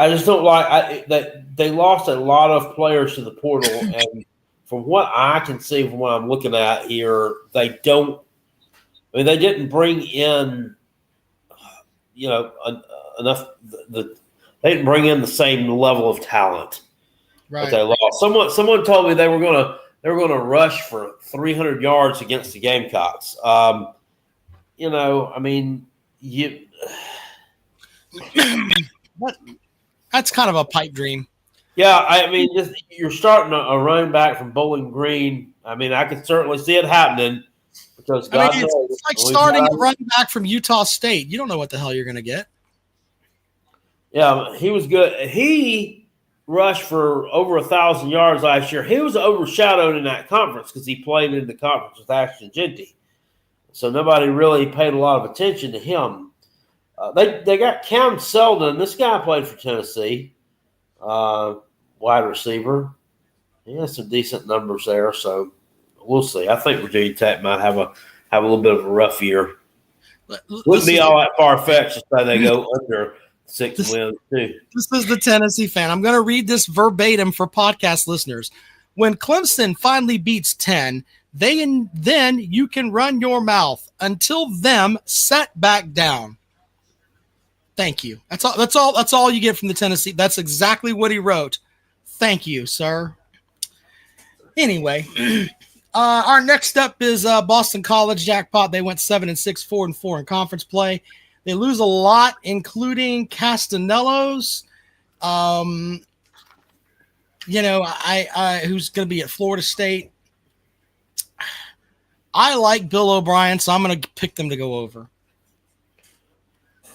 just don't like that they lost a lot of players to the portal, and from what I can see, from what I'm looking at here, they didn't bring in, enough. They didn't bring in the same level of talent that they lost. Someone told me they were going to rush for 300 yards against the Gamecocks. That's kind of a pipe dream. Yeah, I mean, you're starting a running back from Bowling Green. I mean, I could certainly see it happening because it's like starting a running back from Utah State. You don't know what the hell you're going to get. Yeah, he was good. He rushed for over 1,000 yards last year. He was overshadowed in that conference because he played in the conference with Ashton Genty. So nobody really paid a lot of attention to him. They got Cam Selden. This guy played for Tennessee, wide receiver. He has some decent numbers there, so we'll see. I think Virginia Tech might have a little bit of a rough year. Wouldn't be all that far-fetched to say they go under 6 wins, too. This is the Tennessee fan. I'm going to read this verbatim for podcast listeners. When Clemson finally beats 10, then you can run your mouth. Until them, set back down. Thank you. That's all you get from the Tennessee. That's exactly what he wrote. Thank you, sir. Anyway, our next up is Boston College Jackpot. They went 7-6, 4-4 in conference play. They lose a lot, including Castanelos. Who's going to be at Florida State. I like Bill O'Brien, so I'm going to pick them to go over.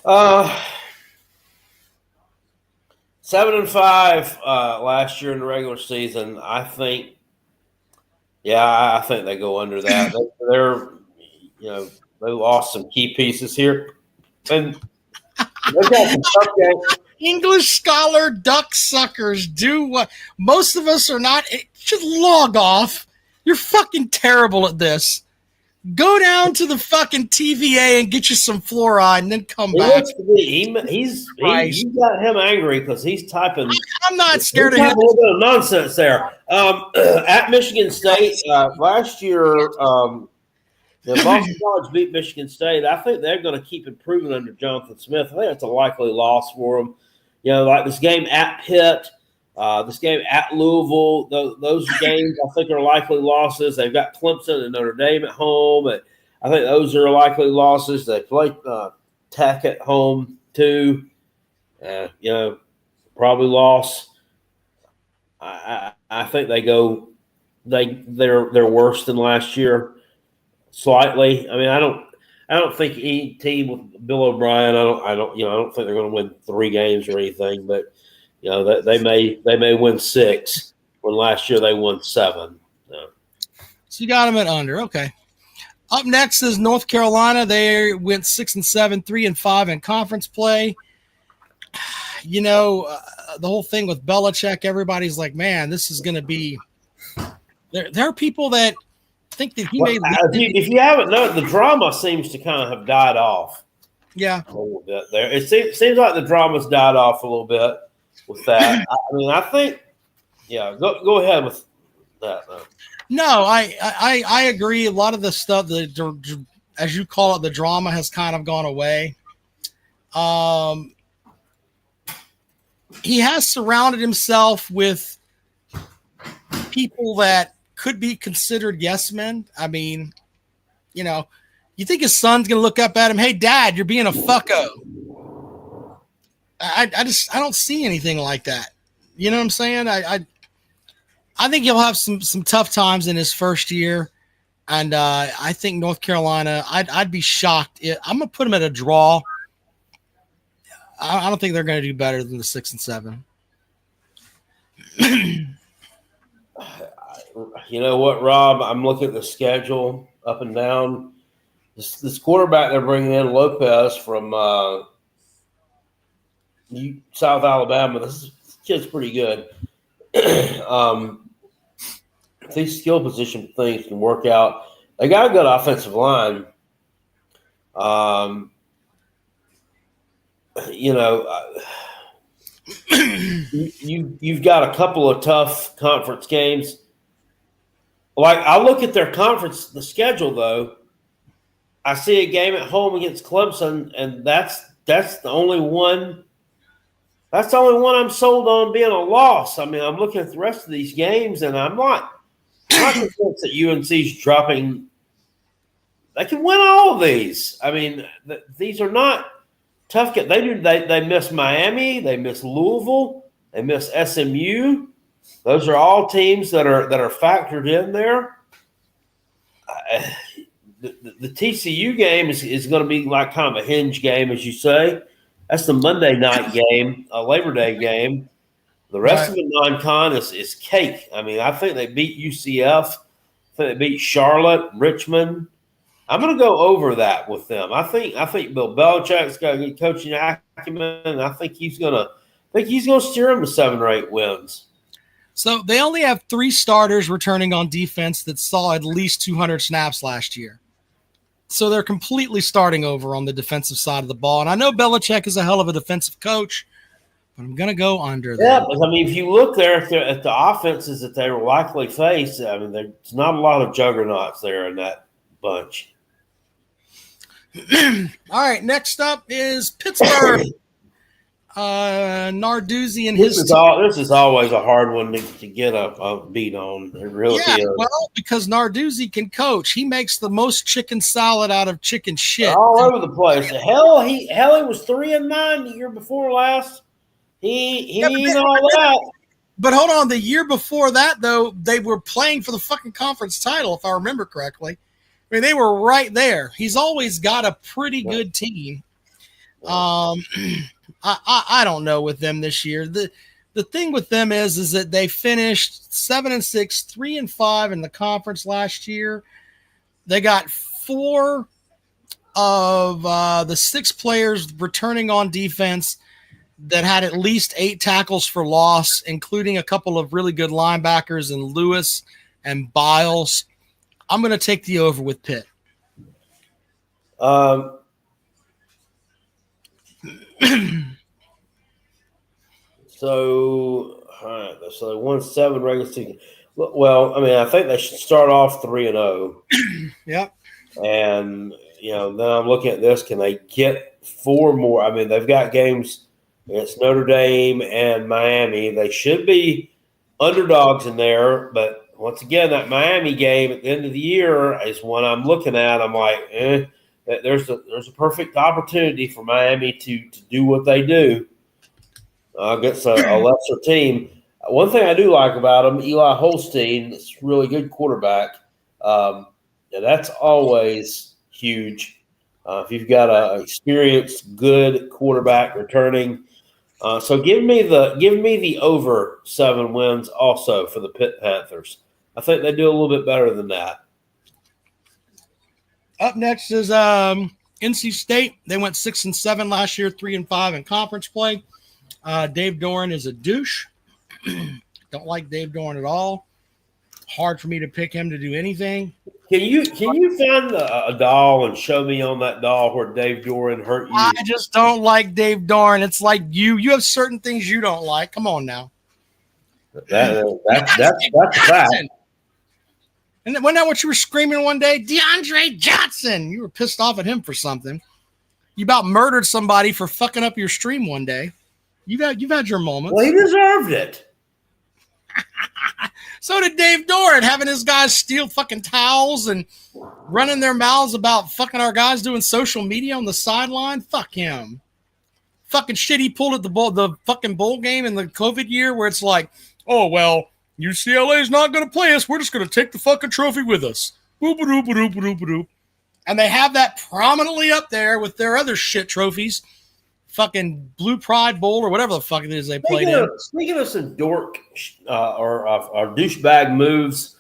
Uh, 7-5 last year in the regular season. I think they go under that. They lost some key pieces here, and they got some tough games. English scholar duck suckers do what most of us are not. Just log off. You're fucking terrible at this. Go down to the fucking TVA and get you some fluoride and then come back. He's got him angry because he's typing. I'm not scared of him. A little bit of nonsense there. At Michigan State last year, Boston College beat Michigan State. I think they're going to keep improving under Jonathan Smith. I think that's a likely loss for them. Like this game at Pitt, this game at Louisville, those games I think are likely losses. They've got Clemson and Notre Dame at home. And I think those are likely losses. They play Tech at home too. Probably loss. I think they're worse than last year slightly. I mean, I don't think any team with Bill O'Brien. I don't think they're going to win 3 games or anything. But they may win 6 when last year they won 7. So you got them at under. Okay. Up next is North Carolina. They went 6-7, 3-5 in conference play. The whole thing with Belichick, everybody's like, man, this is going to be. There are people that think that he made. If you haven't known, the drama seems to kind of have died off. Yeah, a little bit there. It seems like the drama's died off a little bit with that. I think. Yeah, go ahead with that. Though. No, I agree. A lot of the stuff, as you call it, the drama has kind of gone away. He has surrounded himself with people that could be considered yes men. I mean, you think his son's going to look up at him, hey, Dad, you're being a fucko. I don't see anything like that. You know what I'm saying? I think he'll have some tough times in his first year. And I think North Carolina, I'd be shocked. I'm going to put him at a draw. I don't think they're going to do better than the 6-7. You know what, Rob? I'm looking at the schedule up and down. This quarterback they're bringing in, Lopez from South Alabama. This kid's pretty good. These skill position things can work out. They got a good offensive line. You've got a couple of tough conference games. Like, I look at their conference, the schedule, though. I see a game at home against Clemson, and that's the only one. That's the only one I'm sold on being a loss. I mean, I'm looking at the rest of these games, and I'm not convinced that UNC's dropping. They can win all of these. I mean, these are not tough games. They miss Miami. They miss Louisville. They miss SMU. Those are all teams that are factored in there. The TCU game is going to be like kind of a hinge game, as you say. That's the Monday night game, a Labor Day game. The rest of the non-con is cake. I mean, I think they beat UCF. I think they beat Charlotte, Richmond. I'm going to go over that with them. I think Bill Belichick's got a good coaching acumen, and I think he's going to steer them to 7 or 8 wins. So they only have 3 starters returning on defense that saw at least 200 snaps last year. So they're completely starting over on the defensive side of the ball. And I know Belichick is a hell of a defensive coach, but I'm going to go under that. Yeah, I mean, if you look there at the offenses that they will likely face, I mean, there's not a lot of juggernauts there in that bunch. All right, next up is Pittsburgh. Narduzzi and this is always a hard one to get a beat on. It really is. Well, because Narduzzi can coach. He makes the most chicken salad out of chicken shit. All over the place. Hell, he was 3-9 the year before last. He all that. But hold on, the year before that though, they were playing for the fucking conference title, if I remember correctly. I mean, they were right there. He's always got a pretty good team. I don't know with them this year. The thing with them is that they finished 7-6, 3-5 in the conference last year. They got 4 of the 6 players returning on defense that had at least 8 tackles for loss, including a couple of really good linebackers in Lewis and Biles. I'm going to take the over with Pitt. So they won 7 regular season. Well, I mean, I think they should start off 3-0. Yep. And then I'm looking at this. Can they get 4 more? I mean, they've got games against Notre Dame and Miami. They should be underdogs in there, but once again, that Miami game at the end of the year is one I'm looking at. I'm like, there's a perfect opportunity for Miami to do what they do against a lesser team. One thing I do like about them, Eli Holstein, is a really good quarterback. That's always huge. If you've got an experienced, good quarterback returning. So give me the over 7 wins also for the Pitt Panthers. I think they do a little bit better than that. Up next is NC State. They went 6-7 last year, 3-5 in conference play. Dave Doran is a douche. Don't like Dave Doran at all. Hard for me to pick him to do anything. Can you find a doll and show me on that doll where Dave Doran hurt you? I just don't like Dave Doran. It's like you have certain things you don't like. Come on now. That's fact. And wasn't that what you were screaming one day? DeAndre Johnson. You were pissed off at him for something. You about murdered somebody for fucking up your stream one day. You've had your moments. Well, he deserved it. So did Dave Doran, having his guys steal fucking towels and running their mouths about fucking our guys doing social media on the sideline. Fuck him. Fucking shit he pulled at the fucking bowl game in the COVID year where it's like, oh, well, UCLA's not going to play us. We're just going to take the fucking trophy with us. Boop-a-doop-a-doop-a-doop-a-doop. And they have that prominently up there with their other shit trophies. Fucking Blue Pride Bowl or whatever the fuck it is they played in. Speaking of some dork or douchebag moves,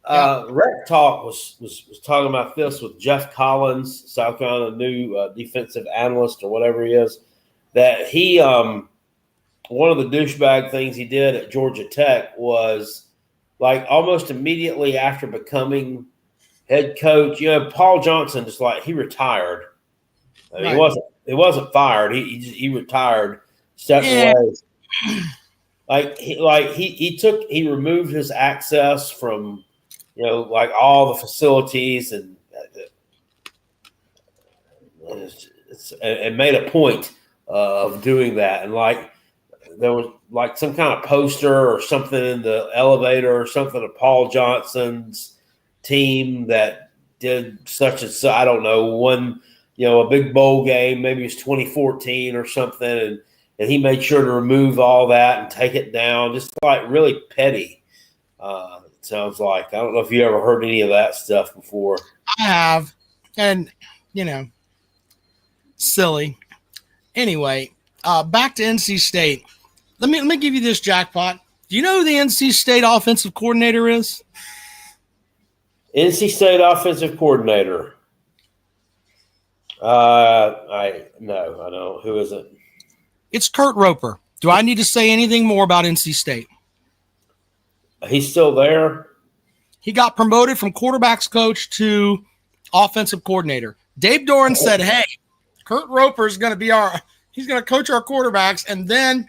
Rec Talk was talking about this with Jeff Collins, South Carolina new defensive analyst or whatever he is, that he one of the douchebag things he did at Georgia Tech was like almost immediately after becoming head coach. Paul Johnson just like he retired. I mean, right. He wasn't fired. He retired, stepped away. He removed his access from like all the facilities and made a point of doing that. And like there was like some kind of poster or something in the elevator or something of Paul Johnson's team that did such and such. I don't know, one. A big bowl game, maybe it was 2014 or something, and he made sure to remove all that and take it down, just like really petty. It sounds like. I don't know if you ever heard any of that stuff before. I have, and silly. Anyway, back to NC State. Let me give you this jackpot. Do you know who the NC State offensive coordinator is? NC State offensive coordinator. I don't. Who is it? It's Kurt Roper. Do I need to say anything more about NC State? He's still there. He got promoted from quarterbacks coach to offensive coordinator. Dave Doran said, "Hey, Kurt Roper is going to he's going to coach our quarterbacks, and then,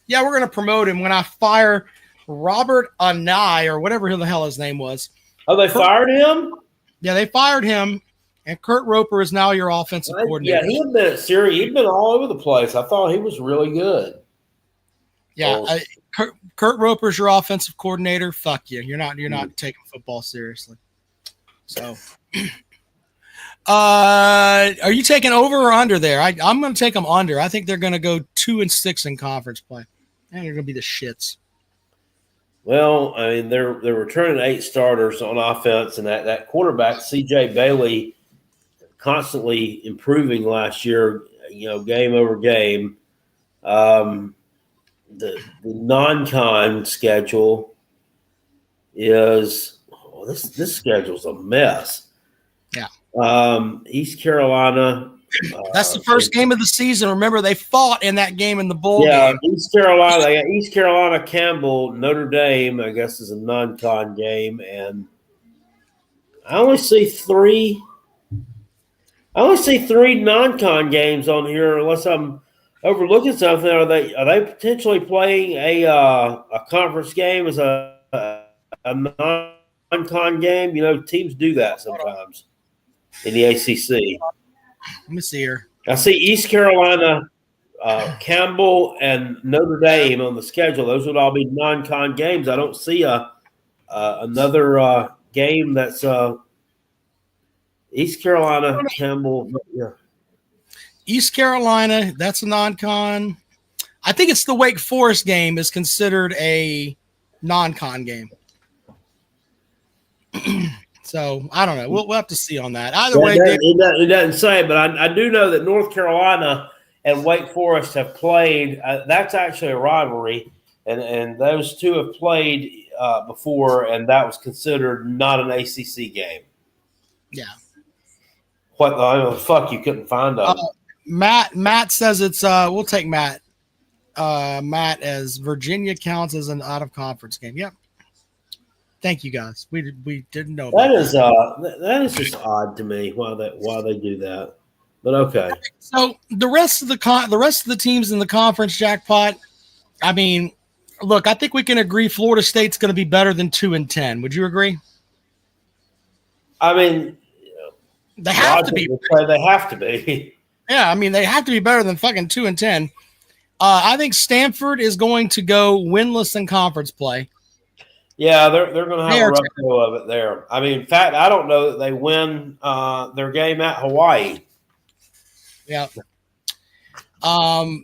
we're going to promote him when I fire Robert Anai or whatever the hell his name was." Oh, they fired him? Yeah, they fired him. And Kurt Roper is now your offensive coordinator. Yeah, he had been at Syria. He'd been all over the place. I thought he was really good. Yeah, Kurt Roper's your offensive coordinator. Fuck you. You're not taking football seriously. So, are you taking over or under there? I'm going to take them under. I think they're going to go 2-6 in conference play. And they're going to be the shits. Well, I mean, they're returning 8 starters on offense, and that quarterback, C.J. Bailey, constantly improving last year. game over game. The non-con schedule is this schedule's a mess. Yeah. East Carolina. That's the first game of the season. Remember, they fought in that game in the bowl game. East Carolina. They got East Carolina, Campbell, Notre Dame. I guess is a non-con game, and I only see three non-con games on here, unless I'm overlooking something. Are they potentially playing a conference game as a non-con game? Teams do that sometimes in the ACC. Let me see here. I see East Carolina, Campbell, and Notre Dame on the schedule. Those would all be non-con games. I don't see another game that's East Carolina, Campbell. Yeah. East Carolina, that's a non-con. I think it's the Wake Forest game is considered a non-con game. So I don't know. We'll have to see on that. Either way, it doesn't say, but I do know that North Carolina and Wake Forest have played. That's actually a rivalry, and those two have played before, and that was considered not an ACC game. Yeah. What the fuck? You couldn't find them. Matt says it's. We'll take Matt. Matt, as Virginia counts as an out of conference game. Yep. Thank you guys. We didn't know about that is just odd to me why they do that. But okay. So the rest of the teams in the conference jackpot. I mean, look, I think we can agree Florida State's going to be better than 2-10. Would you agree? I mean, they have to be. They have to be. Yeah, I mean, they have to be better than fucking 2-10. I think Stanford is going to go winless in conference play. Yeah, they're going to have a rough go of it there. I mean, in fact, I don't know that they win their game at Hawaii. Yeah.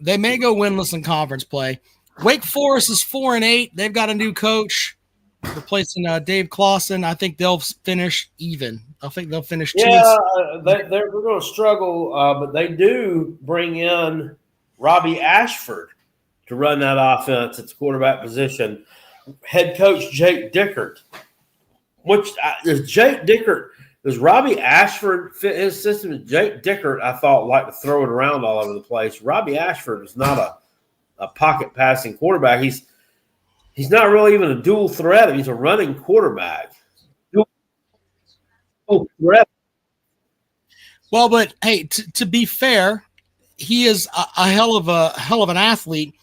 They may go winless in conference play. Wake Forest is 4-8. They've got a new coach replacing Dave Clawson. I think they'll finish even. I think they'll finish 2. Yeah, they're going to struggle, but they do bring in Robbie Ashford to run that offense at the quarterback position. Head coach Jake Dickert. Does Robbie Ashford fit his system? Jake Dickert, I thought, liked to throw it around all over the place. Robbie Ashford is not a pocket passing quarterback. He's not really even a dual threat. He's a running quarterback. Dual threat. Well, but hey, to be fair, he is a hell of an athlete.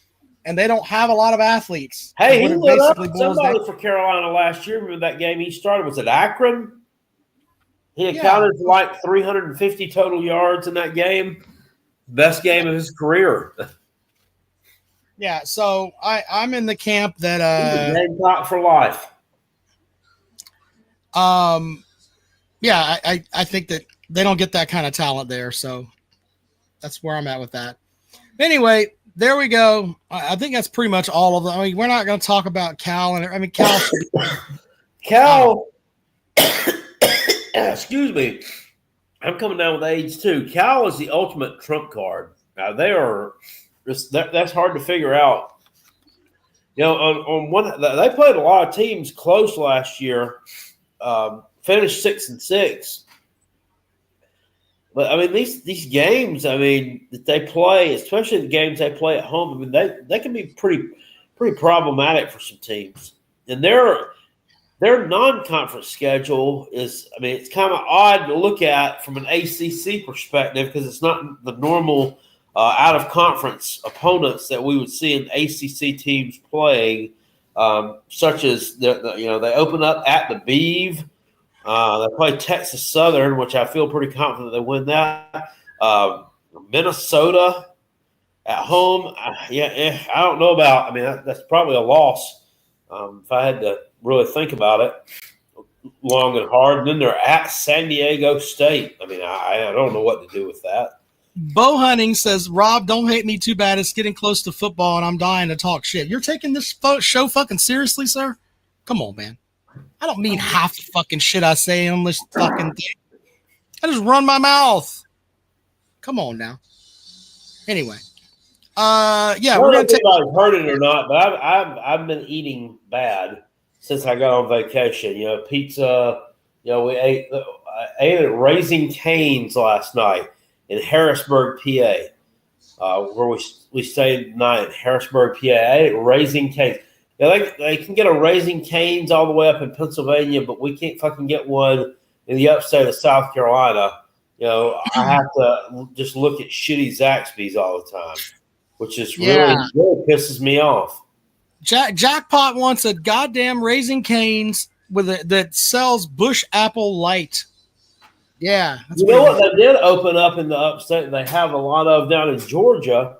And they don't have a lot of athletes. Hey, he lit up somebody for Carolina last year. Remember that game he started? Was it Akron? He accounted for like 350 total yards in that game. Best game of his career. Yeah, so I'm in the camp that Gamecock for life. Yeah, I think that they don't get that kind of talent there, so that's where I'm at with that. Anyway, there we go. I think that's pretty much all of them. I mean, we're not going to talk about Cal. Cal. Excuse me. I'm coming down with age too. Cal is the ultimate trump card. Now that's hard to figure out. On one, they played a lot of teams close last year. Finished 6-6. But I mean, these games, I mean, that they play, especially the games they play at home, I mean, they can be pretty problematic for some teams. And their non-conference schedule is, I mean, it's kind of odd to look at from an ACC perspective because it's not the normal out-of-conference opponents that we would see in ACC teams playing, such as they open up at the Beeve. They play Texas Southern, which I feel pretty confident they win that. Minnesota at home. I don't know about. I mean, that's probably a loss if I had to really think about it long and hard. And then they're at San Diego State. I mean, I don't know what to do with that. Bow Hunting says, Rob, don't hate me too bad. It's getting close to football, and I'm dying to talk shit. You're taking this show fucking seriously, sir? Come on, man. I don't mean half the fucking shit I say on this fucking thing. I just run my mouth. Come on now. Anyway, yeah, I we're don't know gonna if take. anybody's heard it or not, but I've been eating bad since I got on vacation. You know, pizza. You know, I ate at Raising Cane's last night in Harrisburg, PA, where we stayed the night in Harrisburg, PA. I ate at Raising Cane's. Yeah, they can get a Raising Cane's all the way up in Pennsylvania, but we can't fucking get one in the upstate of South Carolina. You know, I have to just look at shitty Zaxby's all the time, which is really pisses me off. Jackpot wants a goddamn Raising Cane's that sells Bush Apple Light. Yeah, that's You know what they did open up in the upstate? They have a lot of down in Georgia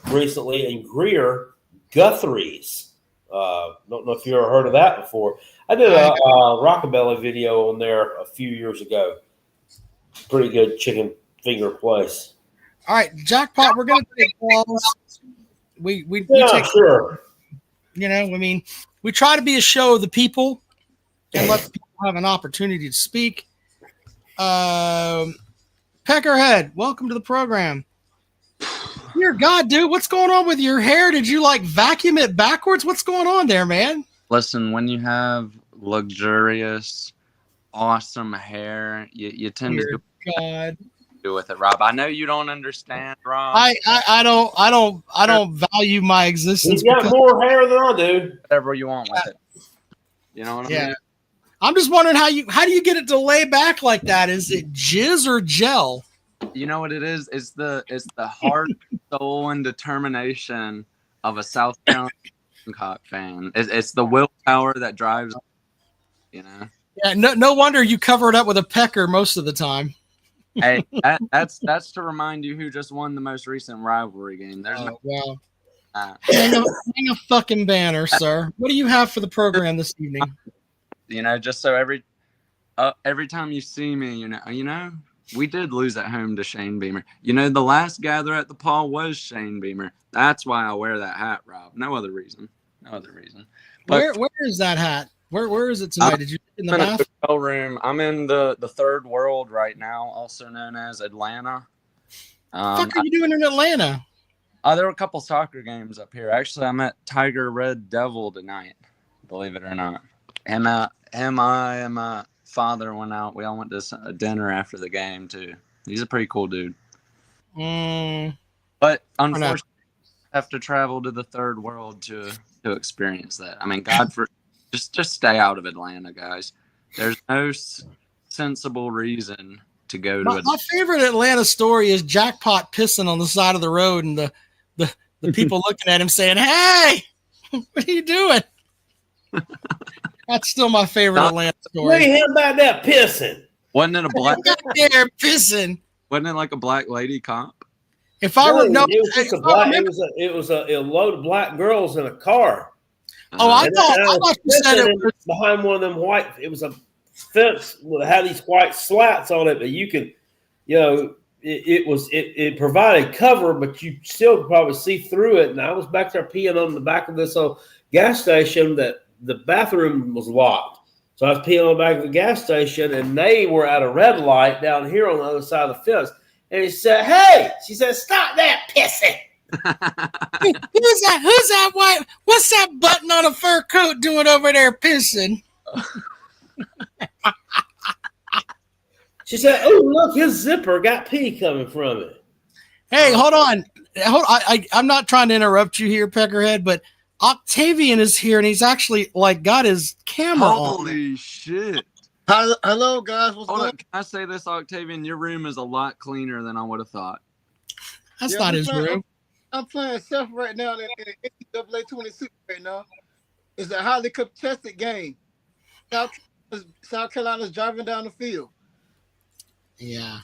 recently in Greer, Guthrie's. Don't know if you ever heard of that before. I did a Rockabilly video on there a few years ago. Pretty good chicken finger place. All right, Jackpot, we're gonna take calls. We take, sure. You know, I mean, we try to be a show of the people and let the people have an opportunity to speak. Peckerhead, welcome to the program. Dear God, dude, what's going on with your hair? Did you like vacuum it backwards? What's going on there, man? Listen, when you have luxurious, awesome hair, you tend to do with it, Rob. I know you don't understand, Rob. I don't value my existence. He's got more hair than I do. Whatever you want with it. You know what I mean? I'm just wondering how do you get it to lay back like that? Is it jizz or gel? You know what it is? It's the heart, soul, and determination of a South Carolina Gamecock fan. It's the willpower that drives. You know. Yeah. No wonder you cover it up with a pecker most of the time. Hey, that's to remind you who just won the most recent rivalry game. There's hang a fucking banner, sir. What do you have for the program this evening? You know, just so every time you see me, you know, we did lose at home to Shane Beamer. You know, the last gather at the Paul was Shane Beamer. That's why I wear that hat, Rob. No other reason. But where is that hat? Where is it tonight? Did you in the bathroom? Hotel room? I'm in the third world right now, also known as Atlanta. What the fuck are you doing in Atlanta? There were a couple soccer games up here. Actually, I'm at Tiger Red Devil tonight. Believe it or not. I and my father went out. We all went to a dinner after the game too. He's a pretty cool dude. But unfortunately, I have to travel to the third world to experience that. I mean, God, just stay out of Atlanta, guys. There's no sensible reason to go to Atlanta. My favorite Atlanta story is Jackpot pissing on the side of the road and the people looking at him saying, "Hey, what are you doing?" That's still my favorite Atlanta story. What do you have about that pissing? Wasn't it a black? There pissing. Wasn't it like a black lady cop? If I were it was just it was a load of black girls in a car. I thought you said it was behind one of them white. It was a fence that had these white slats on it, but you could, you know, it provided cover, but you still could probably see through it. And I was back there peeing on the back of this old gas station that the bathroom was locked. So I was peeing on the back of the gas station, and they were at a red light down here on the other side of the fence. And he said, "Hey," she said, "stop that pissing." Who's that white? What's that button on a fur coat doing over there pissing? She said, "Oh, look, his zipper got pee coming from it." Hey, hold on. I'm not trying to interrupt you here, Peckerhead, but Octavian is here, and he's actually got his camera on. Holy shit. Hello, guys. What's going on? Can I say this, Octavian? Your room is a lot cleaner than I would have thought. That's not his room. I'm playing chef right now in NCAA 26 right now. It's a highly contested game. South Carolina's driving down the field. Yeah.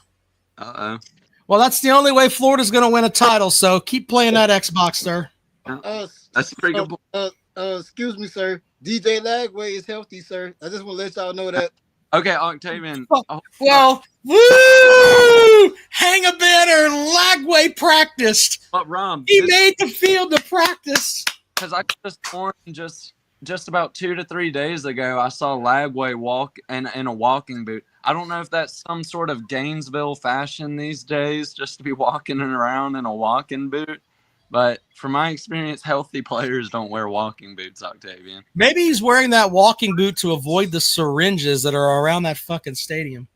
Uh-oh. Well, that's the only way Florida's going to win a title, so keep playing that Xbox, sir. That's a pretty good point. Excuse me, sir. DJ Lagway is healthy, sir. I just want to let y'all know that. Okay, Octavian. Well, woo! Hang a banner. Lagway practiced. But Rob, he made the field to practice. Because I could have sworn just just about 2 to 3 days ago, I saw Lagway walk in a walking boot. I don't know if that's some sort of Gainesville fashion these days, just to be walking around in a walking boot. But from my experience, healthy players don't wear walking boots, Octavian. Maybe he's wearing that walking boot to avoid the syringes that are around that fucking stadium.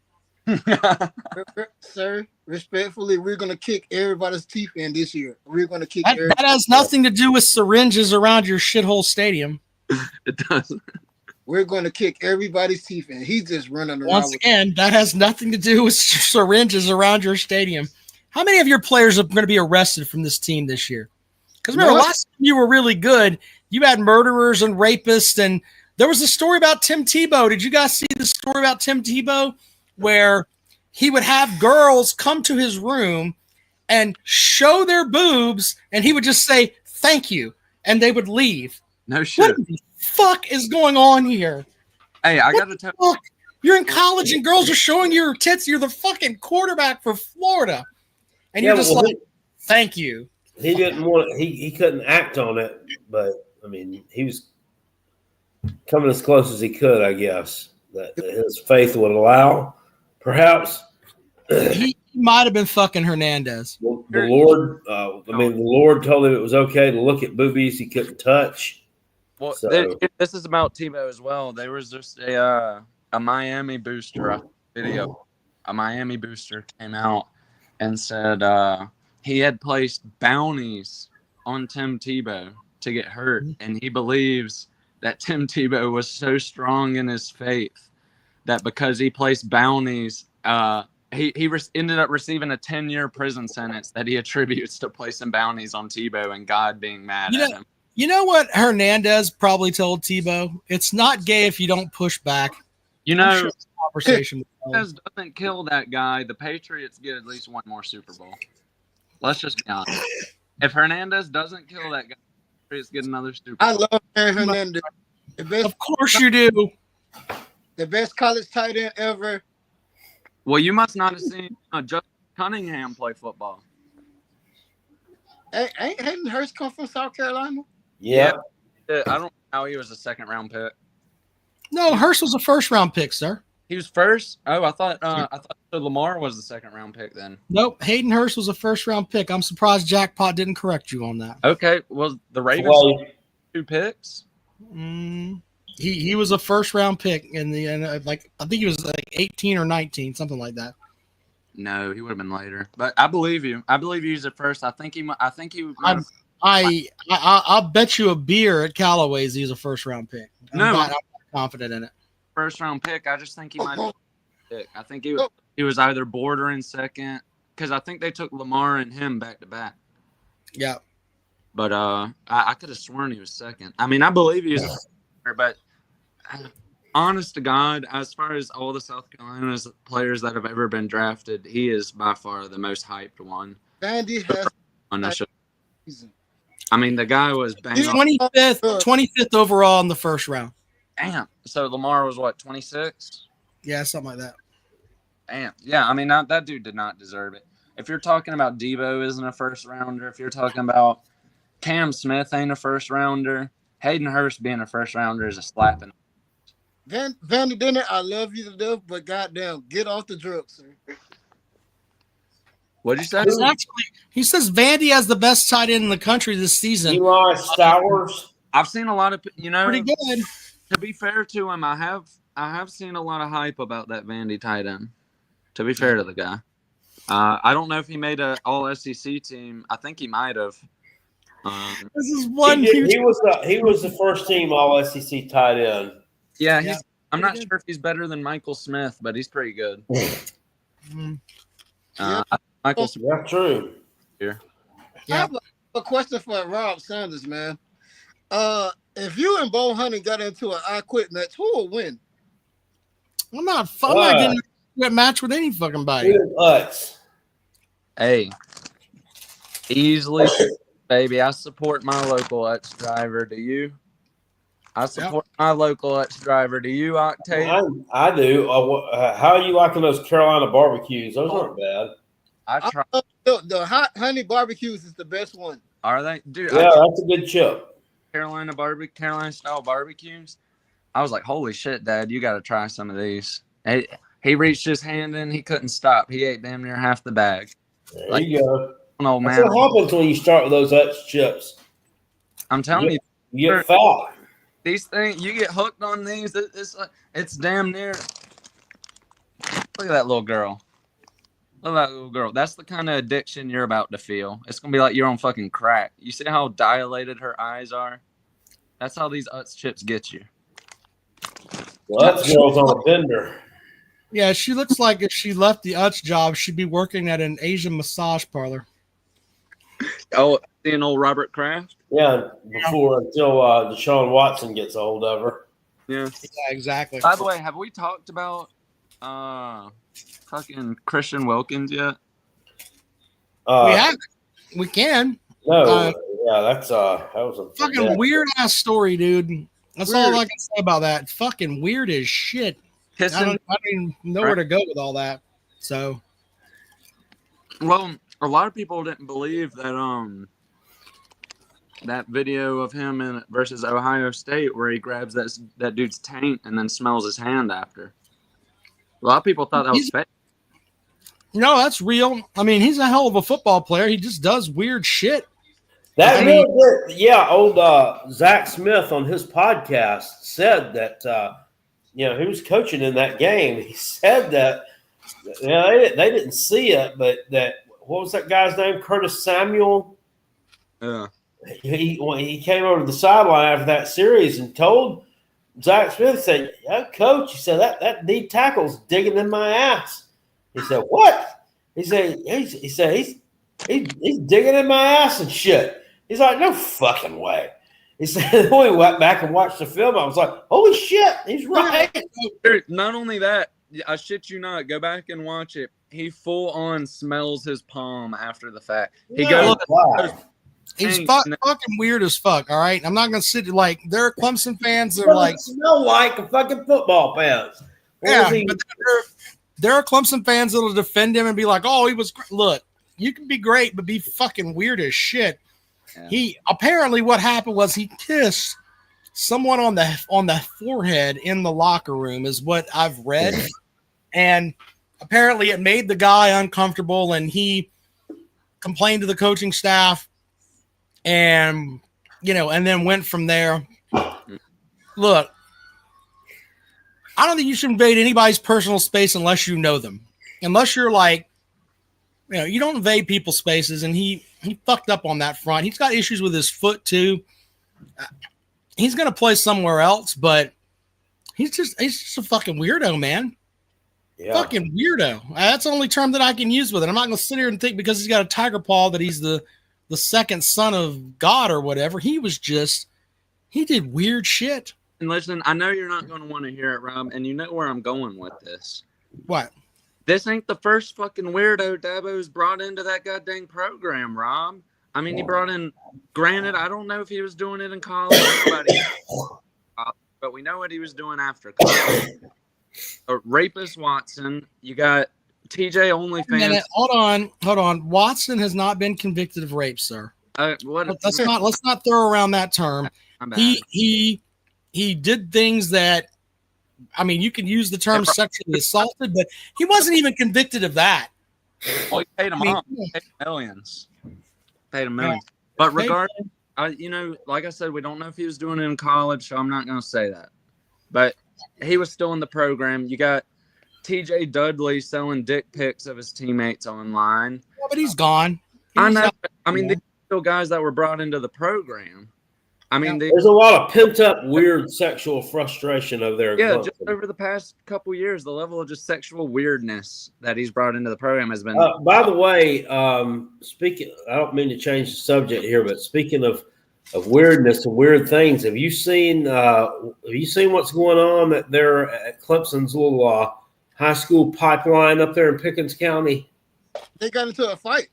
Sir, respectfully, we're gonna kick everybody's teeth in this year. We're gonna kick. That has nothing to do with syringes around your shithole stadium. It doesn't. We're gonna kick everybody's teeth in. He's just running around. Once again, that has nothing to do with syringes around your stadium. How many of your players are going to be arrested from this team this year? Because remember, last time you were really good, you had murderers and rapists, and there was a story about Tim Tebow. Did you guys see the story about Tim Tebow where he would have girls come to his room and show their boobs, and he would just say, "Thank you," and they would leave? No shit. What the fuck is going on here? Hey, I got to tell you. You're in college and girls are showing you your tits. You're the fucking quarterback for Florida. And you're just like, thank you. He didn't want he couldn't act on it, but I mean, he was coming as close as he could, I guess, that his faith would allow. Perhaps he might have been fucking Hernandez. The Lord, the Lord told him it was okay to look at boobies he couldn't touch. Well, So- this is about Tebow as well. There was just a Miami booster video. A Miami booster came out and said he had placed bounties on Tim Tebow to get hurt, and he believes that Tim Tebow was so strong in his faith that because he placed bounties, he ended up receiving a 10-year prison sentence that he attributes to placing bounties on Tebow and God being mad at him. You know what Hernandez probably told Tebow? It's not gay if you don't push back. You know, sure conversation doesn't kill that guy, the Patriots get at least one more Super Bowl. Let's just be honest. If Hernandez doesn't kill that guy, the Patriots get another Super Bowl. I love Aaron Hernandez. Of course you do. The best college tight end ever. Well, you must not have seen Justin Cunningham play football. Hey, ain't Hayden Hurst come from South Carolina? Yeah. I don't know how he was a second-round pick. No, Hurst was a first-round pick, sir. He was first? Oh, I thought Lamar was the second-round pick then. Nope, Hayden Hurst was a first-round pick. I'm surprised Jackpot didn't correct you on that. Okay, well, the Ravens two picks? He was a first-round pick in the I think he was like 18 or 19, something like that. No, he would have been later. But I believe you. I believe he's at first. I think he might have. I'll bet you a beer at Calloway's he's a first-round pick. I'm confident in it. First-round pick. I just think he might be pick. I think he was either bordering second because I think they took Lamar and him back-to-back. Yeah. But I could have sworn he was second. I mean, I believe he was but honest to God, as far as all the South Carolina players that have ever been drafted, he is by far the most hyped one. Vandy has I mean, the guy was banging 25th overall in the first round. Damn. So Lamar was what, 26? Yeah, something like that. Damn. Yeah, I mean, that dude did not deserve it. If you're talking about Debo isn't a first rounder, if you're talking about Cam Smith ain't a first rounder, Hayden Hurst being a first rounder is a slap in. Vandy Dennett, I love you to death, but goddamn, get off the drugs, sir. What'd you say? Actually, he says Vandy has the best tight end in the country this season. Eli Stowers. I've seen a lot of, pretty good. To be fair to him, I have seen a lot of hype about that Vandy tight end. To be fair to the guy, I don't know if he made an All SEC team. I think he might have. This is one. He was the first team All SEC tight end. Yeah, I'm not sure if he's better than Michael Smith, but he's pretty good. Michael Smith. Yeah, true. Here. I have a question for Rob Sanders, man. If you and Bo Hunting got into an I Quit match, who will win? I'm not getting a match with any fucking body. Hey, easily, baby. I support my local Utz driver. Do you? I support my local Utz driver. Do you, Octave? I do. How are you liking those Carolina barbecues? Those aren't bad. I try. The hot honey barbecues is the best one. Are they, dude? Yeah, that's a good chip. Carolina style barbecues. I was like, holy shit, Dad, you got to try some of these. He reached his hand in, he couldn't stop. He ate damn near half the bag. There Like, you go. old That's man. what happens when you start with those Utz chips. I'm telling you, You get fat. these things, you get hooked on these. It's damn near. Look at that little girl. Look at that little girl. That's the kind of addiction you're about to feel. It's gonna be like you're on fucking crack. You see how dilated her eyes are? That's how these Utz chips get you. Well, Utz girl's on a bender. Yeah, she looks like if she left the Utz job, she'd be working at an Asian massage parlor. Oh, seeing old Robert Kraft? Yeah, until Deshaun Watson gets a hold of her. Yeah. Yeah, exactly. By the way, have we talked about fucking Christian Wilkins yet? We have. We can. No, yeah, that was a Fucking weird ass story, dude. That's all I can say about that. Fucking weird as shit. I don't even know where to go with all that. So, well, a lot of people didn't believe that that video of him versus Ohio State where he grabs that dude's taint and then smells his hand after. A lot of people thought that was fake. No, that's real. I mean, he's a hell of a football player. He just does weird shit. That old Zach Smith on his podcast said that he was coaching in that game. He said that they didn't see it, but that what was that guy's name? Curtis Samuel. Yeah. He came over to the sideline after that series and told Zach Smith, said, "Yeah, coach," he said that D tackle's digging in my ass. He said, "What?" He said he's digging in my ass and shit. He's like, "No fucking way." He said, when we went back and watched the film, I was like, "Holy shit, he's right." Not only that, I shit you not, go back and watch it. He full on smells his palm after the fact. He goes. He's fucking weird as fuck. All right, I'm not gonna sit like there are Clemson fans that are like smell like a fucking football fans. But there are Clemson fans that'll defend him and be like, "Oh, he was look, you can be great, but be fucking weird as shit." Yeah. He apparently what happened was he kissed someone on the forehead in the locker room, is what I've read, and apparently it made the guy uncomfortable, and he complained to the coaching staff. And, and then went from there. Look, I don't think you should invade anybody's personal space unless you know them. Unless you're like, you don't invade people's spaces. And he fucked up on that front. He's got issues with his foot too. He's going to play somewhere else, but he's just a fucking weirdo, man. Yeah. Fucking weirdo. That's the only term that I can use with it. I'm not going to sit here and think because he's got a tiger paw that he's the second son of God or whatever. He did weird shit. And listen, I know you're not going to want to hear it, Rob, and you know where I'm going with this. What? This ain't the first fucking weirdo Dabo's brought into that goddamn program, Rob. I mean, he brought in, granted, I don't know if he was doing it in college, but we know what he was doing after college. Rapist Watson, you got TJ OnlyFans. Hold on. Watson has not been convicted of rape, sir. Let's not throw around that term. He did things that, I mean, you can use the term sexually assaulted, but he wasn't even convicted of that. Well, he paid him off. He paid millions. Yeah. But regarding, like I said, we don't know if he was doing it in college, so I'm not going to say that. But he was still in the program. You got TJ Dudley selling dick pics of his teammates online. Yeah, but he's gone. I know. I mean, these are still guys that were brought into the program. I mean, there's a lot of pent up weird sexual frustration over there. Yeah, just over the past couple years, the level of just sexual weirdness that he's brought into the program has been. By the way, speaking, I don't mean to change the subject here, but speaking of weirdness and weird things, have you seen what's going on at Clemson's little high school pipeline up there in Pickens County? They got into a fight.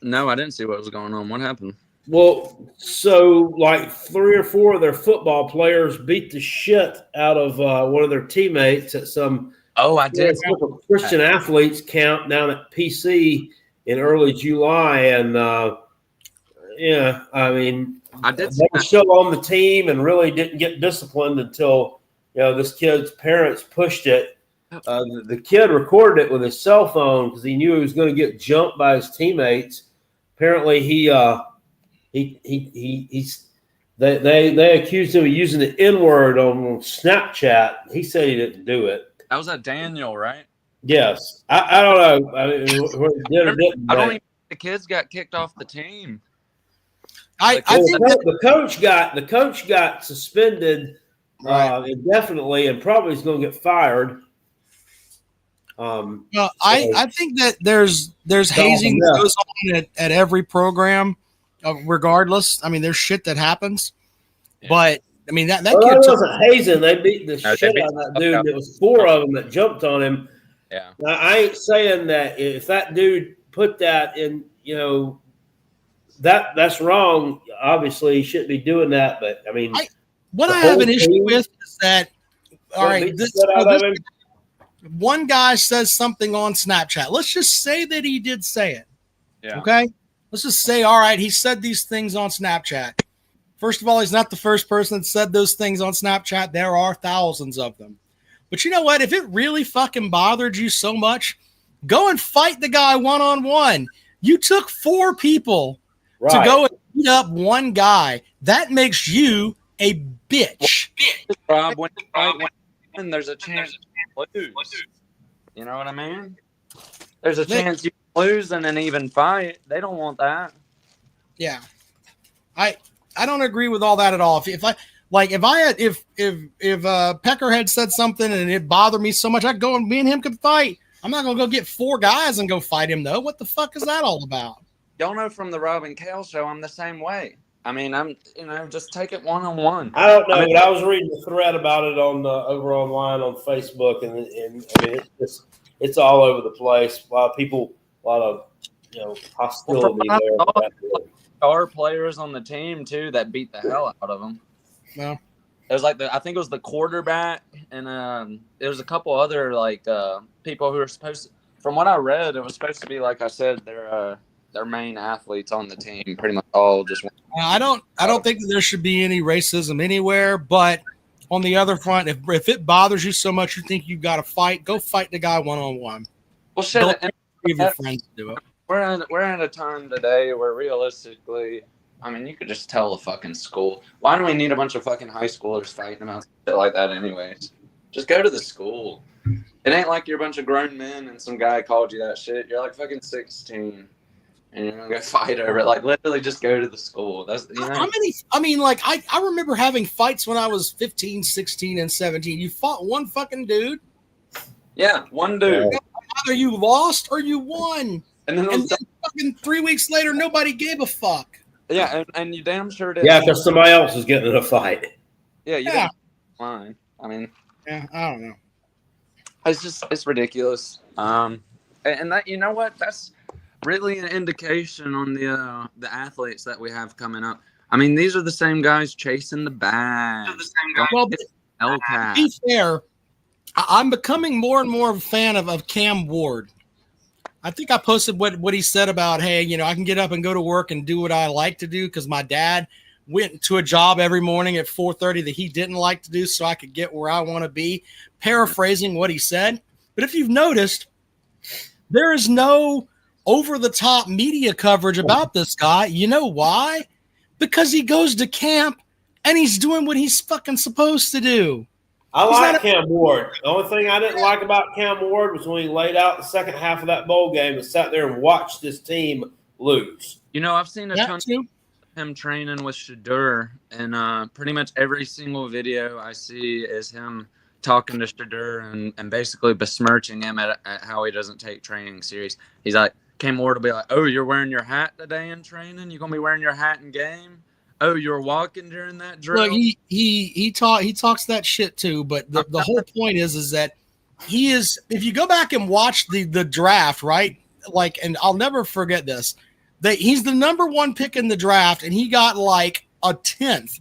No, I didn't see what was going on. What happened? Well, so like 3 or 4 of their football players beat the shit out of one of their teammates at some Christian athletes camp down at PC in early July, and Yeah, I mean, I did they were still on the team and really didn't get disciplined until this kid's parents pushed it. The kid recorded it with his cell phone because he knew he was going to get jumped by his teammates. Apparently, they accused him of using the N-word on Snapchat. He said he didn't do it. That was Daniel, right? Yes, I don't know. I mean, whether he did or didn't. I don't even think the kids got kicked off the team. I think the coach got suspended indefinitely and probably is going to get fired. Well, I think that there's hazing that goes on at every program, regardless. I mean, there's shit that happens, but I mean that kid wasn't hazing. They beat the shit out of that dude. It was 4 of them that jumped on him. Yeah. Now, I ain't saying that if that dude put that in, that's wrong. Obviously, he shouldn't be doing that. But I mean, what I have an issue with is that one guy says something on Snapchat. Let's just say that he did say it. Yeah. Okay. Let's just say, all right, he said these things on Snapchat. First of all, he's not the first person that said those things on Snapchat. There are thousands of them. But you know what? If it really fucking bothered you so much, go and fight the guy one-on-one. You took 4 people to go and beat up one guy. That makes you a bitch. Rob, when there's a chance you lose. You know what I mean? There's a chance you lose in an even fight. They don't want that. Yeah. I don't agree with all that at all. If Pecker had said something and it bothered me so much, I'd go and me and him could fight. I'm not gonna go get 4 guys and go fight him though. What the fuck is that all about? Y'all know from the Rob and Kale show, I'm the same way. I mean, I'm just take it one-on-one. I don't know, but I was reading a thread about it on over online on Facebook, and I mean, it's all over the place. A lot of hostility there. Star players on the team too that beat the hell out of them. Well, it was like I think it was the quarterback, and there was a couple other people who were supposed to, from what I read, it was supposed to be, like I said, their main athletes on the team, pretty much all just. I don't think that there should be any racism anywhere, but on the other front, if it bothers you so much you think you've got to fight, go fight the guy one-on-one. Well, shit. Don't leave your friends to do it. We're at a time today where realistically, I mean, you could just tell a fucking school. Why do we need a bunch of fucking high schoolers fighting about shit like that anyways? Just go to the school. It ain't like you're a bunch of grown men and some guy called you that shit. You're like fucking 16 and you're going to go fight over it. Like, literally just go to the school. That's, I remember having fights when I was 15, 16, and 17. You fought one fucking dude. Yeah, one dude. Either you lost or you won. And then fucking 3 weeks later, nobody gave a fuck. Yeah, and you damn sure did. Yeah, because somebody else is getting in a fight. Yeah, fine. I mean, yeah, I don't know. It's ridiculous. And that, you know what? That's really an indication on the athletes that we have coming up. I mean, these are the same guys chasing the bag. Well, to be fair, I'm becoming more and more of a fan of Cam Ward. I think I posted what he said about, hey, I can get up and go to work and do what I like to do because my dad went to a job every morning at 4:30 that he didn't like to do so I could get where I want to be, paraphrasing what he said. But if you've noticed, there is no over-the-top media coverage about this guy. You know why? Because he goes to camp and he's doing what he's fucking supposed to do. I like Cam Ward. The only thing I didn't like about Cam Ward was when he laid out the second half of that bowl game and sat there and watched this team lose. I've seen a ton of him training with Shadur, and pretty much every single video I see is him talking to Shadur and basically besmirching him at how he doesn't take training serious. He's like, Cam Ward will be like, oh, you're wearing your hat today in training? You're going to be wearing your hat in game? Oh, you're walking during that drill? Look, he talks that shit too, but the whole point is that he is, if you go back and watch the draft, right? Like, and I'll never forget this, that he's the number 1 pick in the draft, and he got like a 10th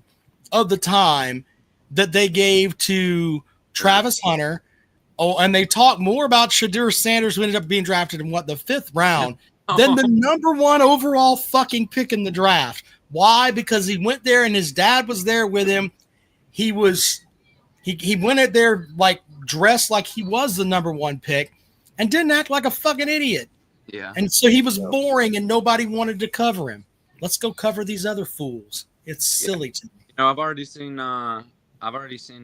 of the time that they gave to Travis Hunter. Oh, and they talk more about Shadur Sanders, who ended up being drafted in the 5th round. than the number 1 overall fucking pick in the draft. Why? Because he went there and his dad was there with him. He went in there like dressed like he was the number 1 pick and didn't act like a fucking idiot. Yeah. And so he was boring and nobody wanted to cover him. Let's go cover these other fools. It's silly to me. You know, I've already seen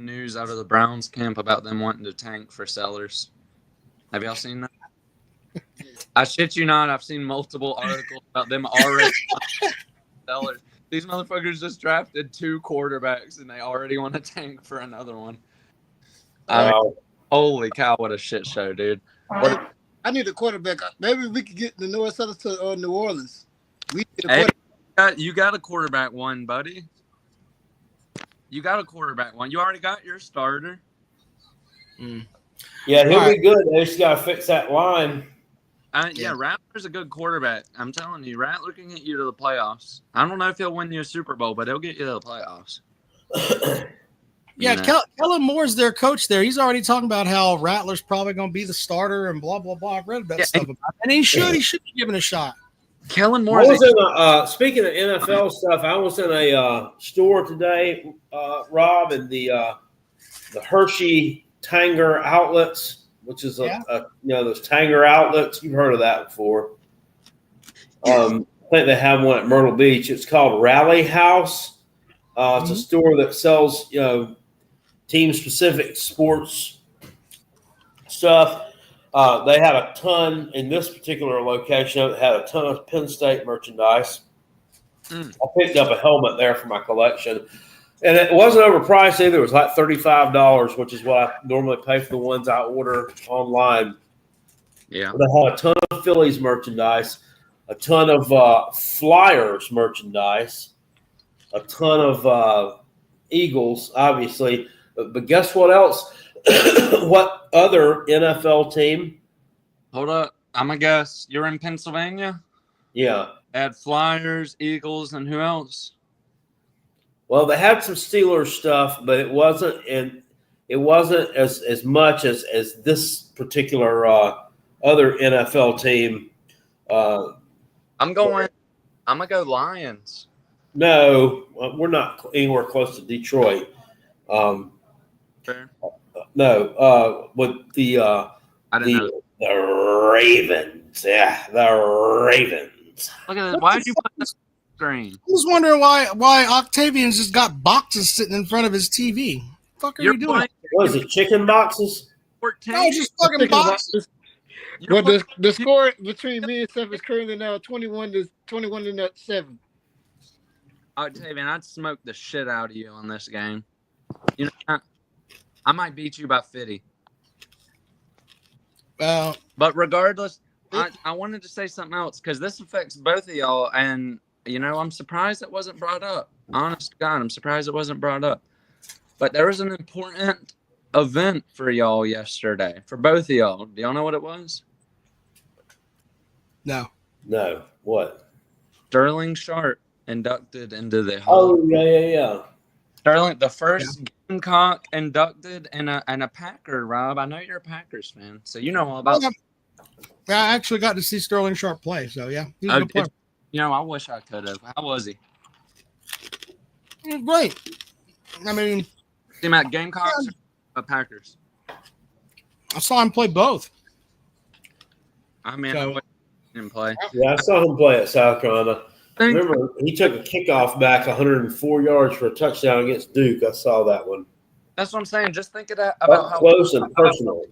news out of the Browns camp about them wanting to tank for Sellers. Have y'all seen that? I shit you not. I've seen multiple articles about them already. Sellers. These motherfuckers just drafted 2 quarterbacks and they already want to tank for another one. I mean, holy cow, what a shit show, dude. I need a quarterback. Maybe we could get the North Southern to New Orleans. We need a Hey, quarterback. you got a quarterback one, buddy. You got a quarterback one. You already got your starter. Yeah, he'll be good. They just got to fix that line. Yeah, Rattler's a good quarterback. I'm telling you, Rattler can get you to the playoffs. I don't know if he'll win you a Super Bowl, but he'll get you to the playoffs. Yeah, Kellen Moore's their coach there. He's already talking about how Rattler's probably going to be the starter and blah, blah, blah. I've read about stuff about it. And he should be given a shot. Kellen Moore. Speaking of NFL stuff, I was in a store today, Rob, in the Hershey Tanger outlets, which is those Tanger outlets. You've heard of that before. I think they have one at Myrtle Beach. It's called Rally House. It's a store that sells team-specific sports stuff. They had a ton in this particular location. It had a ton of Penn State merchandise. I picked up a helmet there for my collection. And it wasn't overpriced either. It was like $35, which is what I normally pay for the ones I order online. Yeah. They had a ton of Phillies merchandise, a ton of Flyers merchandise, a ton of Eagles, obviously. But guess what else? What other NFL team? Hold up. I'm going to guess. You're in Pennsylvania? Yeah. Had Flyers, Eagles, and who else? Well, they had some Steelers stuff, but it wasn't as much as this particular other NFL team. I'm going to go Lions. No, we're not anywhere close to Detroit. Fair. No, with the Ravens. Yeah, the Ravens. Look at this. Why did you put this screen? I was wondering why Octavian's just got boxes sitting in front of his TV. What the fuck are you doing? What is it, chicken boxes? 14. No, just fucking boxes. Well, the score between me and Seth is currently now 21 to 7. Octavian, I'd smoke the shit out of you on this game. You know, I might beat you by 50. Well, but regardless, I wanted to say something else because this affects both of y'all, and I'm surprised it wasn't brought up. Honest to God, I'm surprised it wasn't brought up. But there was an important event for y'all yesterday, for both of y'all. Do y'all know what it was? No. What? Sterling Sharp inducted into the Hall. Oh, yeah. Sterling, the first Gamecock inducted and a Packer, Rob. I know you're a Packers fan, so you know all about I actually got to see Sterling Sharp play, so yeah. He was a good player. I wish I could have. How was he? He was great. I mean, Team at Gamecocks or Packers? I saw him play both. I mean, I didn't play. Yeah, I saw him play at South Carolina. Remember, he took a kickoff back 104 yards for a touchdown against Duke. I saw that one. That's what I'm saying. Just think of that about how close and personal.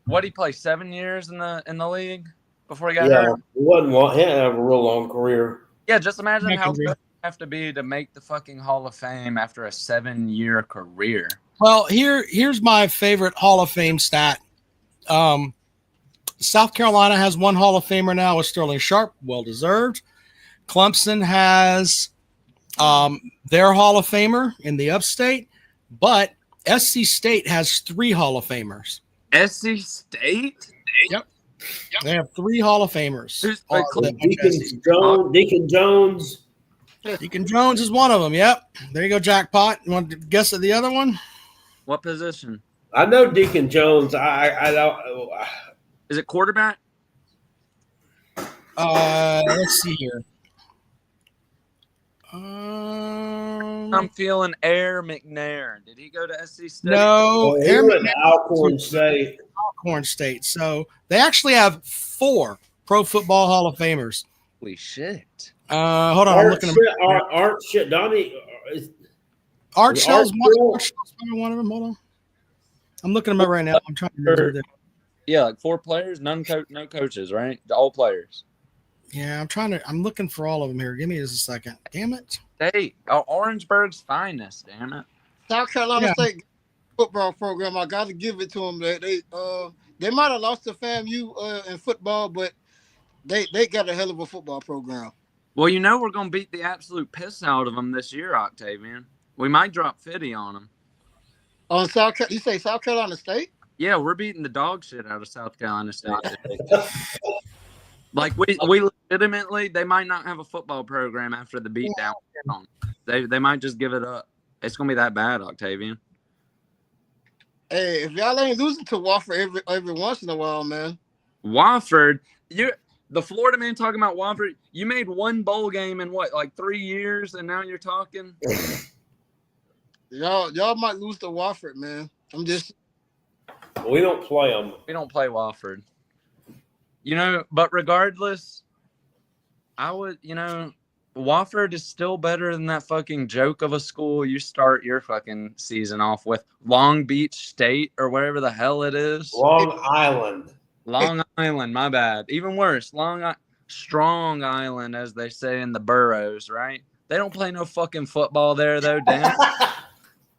What did he play? 7 years in the league before he got He hurt. wasn't long. He didn't have a real long career. Yeah, just imagine how good you have to be to make the fucking Hall of Fame after a 7-year career. Well, here's my favorite Hall of Fame stat. South Carolina has one Hall of Famer now with Sterling Sharp, well deserved. Clemson has their Hall of Famer in the upstate, but SC State has 3 Hall of Famers. SC State? Yep. They have 3 Hall of Famers. Deacon Jones. Deacon Jones is one of them. Yep. There you go, jackpot. You want to guess at the other one? What position? I know Deacon Jones. I don't. Is it quarterback? Let's see here. I'm feeling Air McNair. Did he go to SC State? No, He Air went to Alcorn State. Alcorn State. So they actually have 4 Pro Football Hall of Famers. Holy shit. Hold on, I'm looking at Art shit, Donnie. Art is Shell's Art one of them. Hold on. I'm looking them up right now. I'm trying to remember that. Yeah, like 4 players, no coaches, right? All players. Yeah, I'm looking for all of them here. Give me just a second. Damn it. Hey, Orangeburg's finest, damn it. South Carolina State football program, I got to give it to them. They might have lost to FAMU in football, but they got a hell of a football program. Well, we're going to beat the absolute piss out of them this year, Octavian. We might drop 50 on them. On you say South Carolina State? Yeah, we're beating the dog shit out of South Carolina State. Like we legitimately, they might not have a football program after the beatdown. They might just give it up. It's gonna be that bad, Octavian. Hey, if y'all ain't losing to Wofford every once in a while, man. Wofford, the Florida man talking about Wofford. You made 1 bowl game in what, like 3 years, and now you're talking. Y'all might lose to Wofford, man. We don't play them. We don't play Wofford. But regardless, I would, Wofford is still better than that fucking joke of a school you start your fucking season off with. Long Beach State or wherever the hell it is. Long Island, my bad. Even worse, Strong Island, as they say in the boroughs, right? They don't play no fucking football there, though, damn.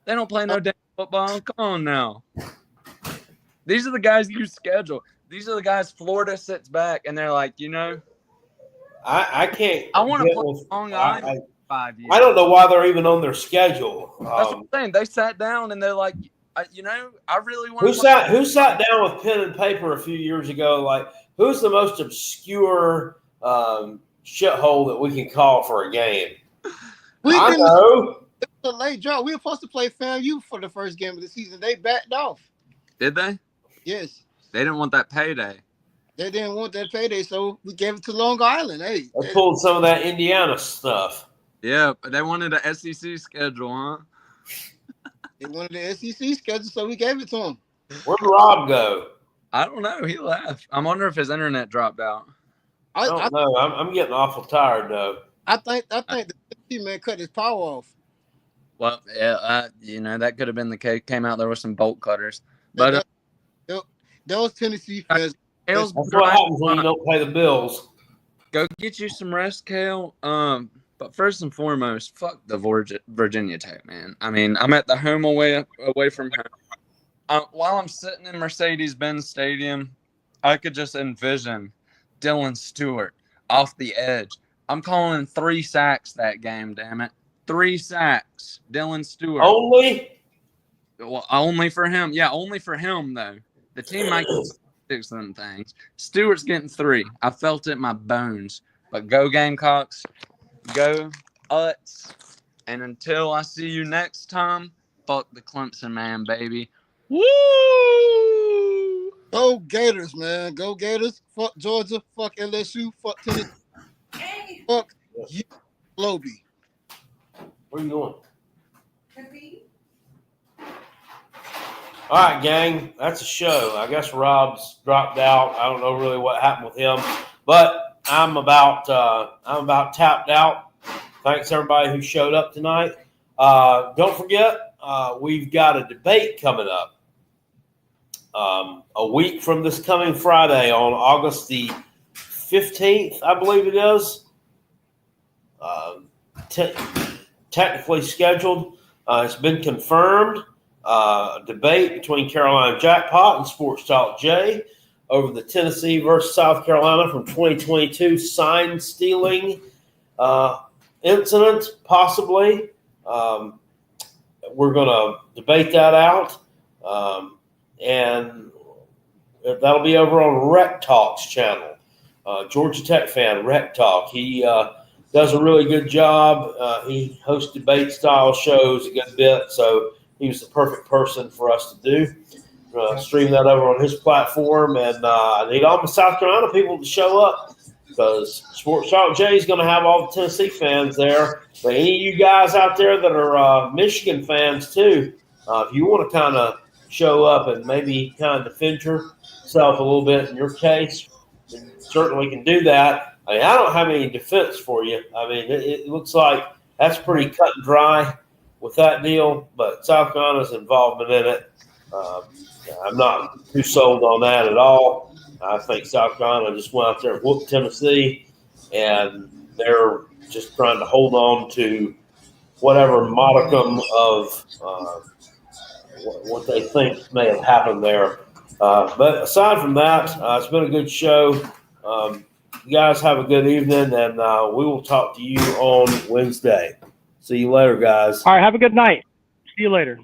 They don't play no damn football. Come on now. These are the guys you schedule. These are the guys Florida sits back and they're like, I can't. I want to play Long Island for 5 years. I don't know why they're even on their schedule. That's what I'm saying. They sat down and they're like, I really want. Who sat down with pen and paper a few years ago? Like, who's the most obscure shithole that we can call for a game? I know. It's a late draw. We were supposed to play FAMU for the first game of the season. They backed off. Did they? Yes. They didn't want that payday. They didn't want that payday, so we gave it to Long Island. Hey, they pulled some of that Indiana stuff. Yeah, but they wanted an SEC schedule, huh? They wanted the SEC schedule, so we gave it to them. Where'd Rob go? I don't know. He left. I wonder if his internet dropped out. I don't know. I'm getting awful tired, though. I think the man cut his power off. Well, yeah, that could have been the case. Came out there with some bolt cutters, but those Tennessee fans. That's what happens when you don't pay the bills. Go get you some rest, Kale. But first and foremost, fuck the Virginia Tech, man. I mean, I'm at the home away from home. While I'm sitting in Mercedes-Benz Stadium, I could just envision Dylan Stewart off the edge. I'm calling 3 sacks that game, damn it. 3 sacks. Dylan Stewart. Only? Well, only for him. Yeah, only for him, though. The team might get 6 of them things. Stewart's getting 3. I felt it in my bones. But go Gamecocks. Go Utz. And until I see you next time, fuck the Clemson man, baby. Woo! Go Gators, man. Go Gators. Fuck Georgia. Fuck LSU. Fuck Tennessee. Fuck you, Lobie. Where you going? All right, gang. That's a show. I guess Rob's dropped out. I don't know really what happened with him, but I'm about tapped out. Thanks everybody who showed up tonight. Don't forget, we've got a debate coming up a week from this coming Friday on August the 15th, I believe it is. Technically scheduled. It's been confirmed. Debate between Carolina Jackpot and Sports Talk J over the Tennessee versus South Carolina from 2022 sign stealing incident, possibly. We're going to debate that out. And that'll be over on Rec Talk's channel. Georgia Tech fan, Rec Talk. He does a really good job. He hosts debate-style shows a good bit, so he was the perfect person for us to do. Stream that over on his platform, and I need all my South Carolina people to show up because Sports Talk Jay is going to have all the Tennessee fans there. But any of you guys out there that are Michigan fans too, if you want to kind of show up and maybe kind of defend yourself a little bit in your case, then certainly can do that. I mean, I don't have any defense for you. I mean, it looks like that's pretty cut and dry with that deal, but South Carolina's involvement in it, I'm not too sold on that at all. I think South Carolina just went out there and whooped Tennessee, and they're just trying to hold on to whatever modicum of what they think may have happened there. But aside from that, it's been a good show. You guys have a good evening, and we will talk to you on Wednesday. See you later, guys. All right. Have a good night. See you later.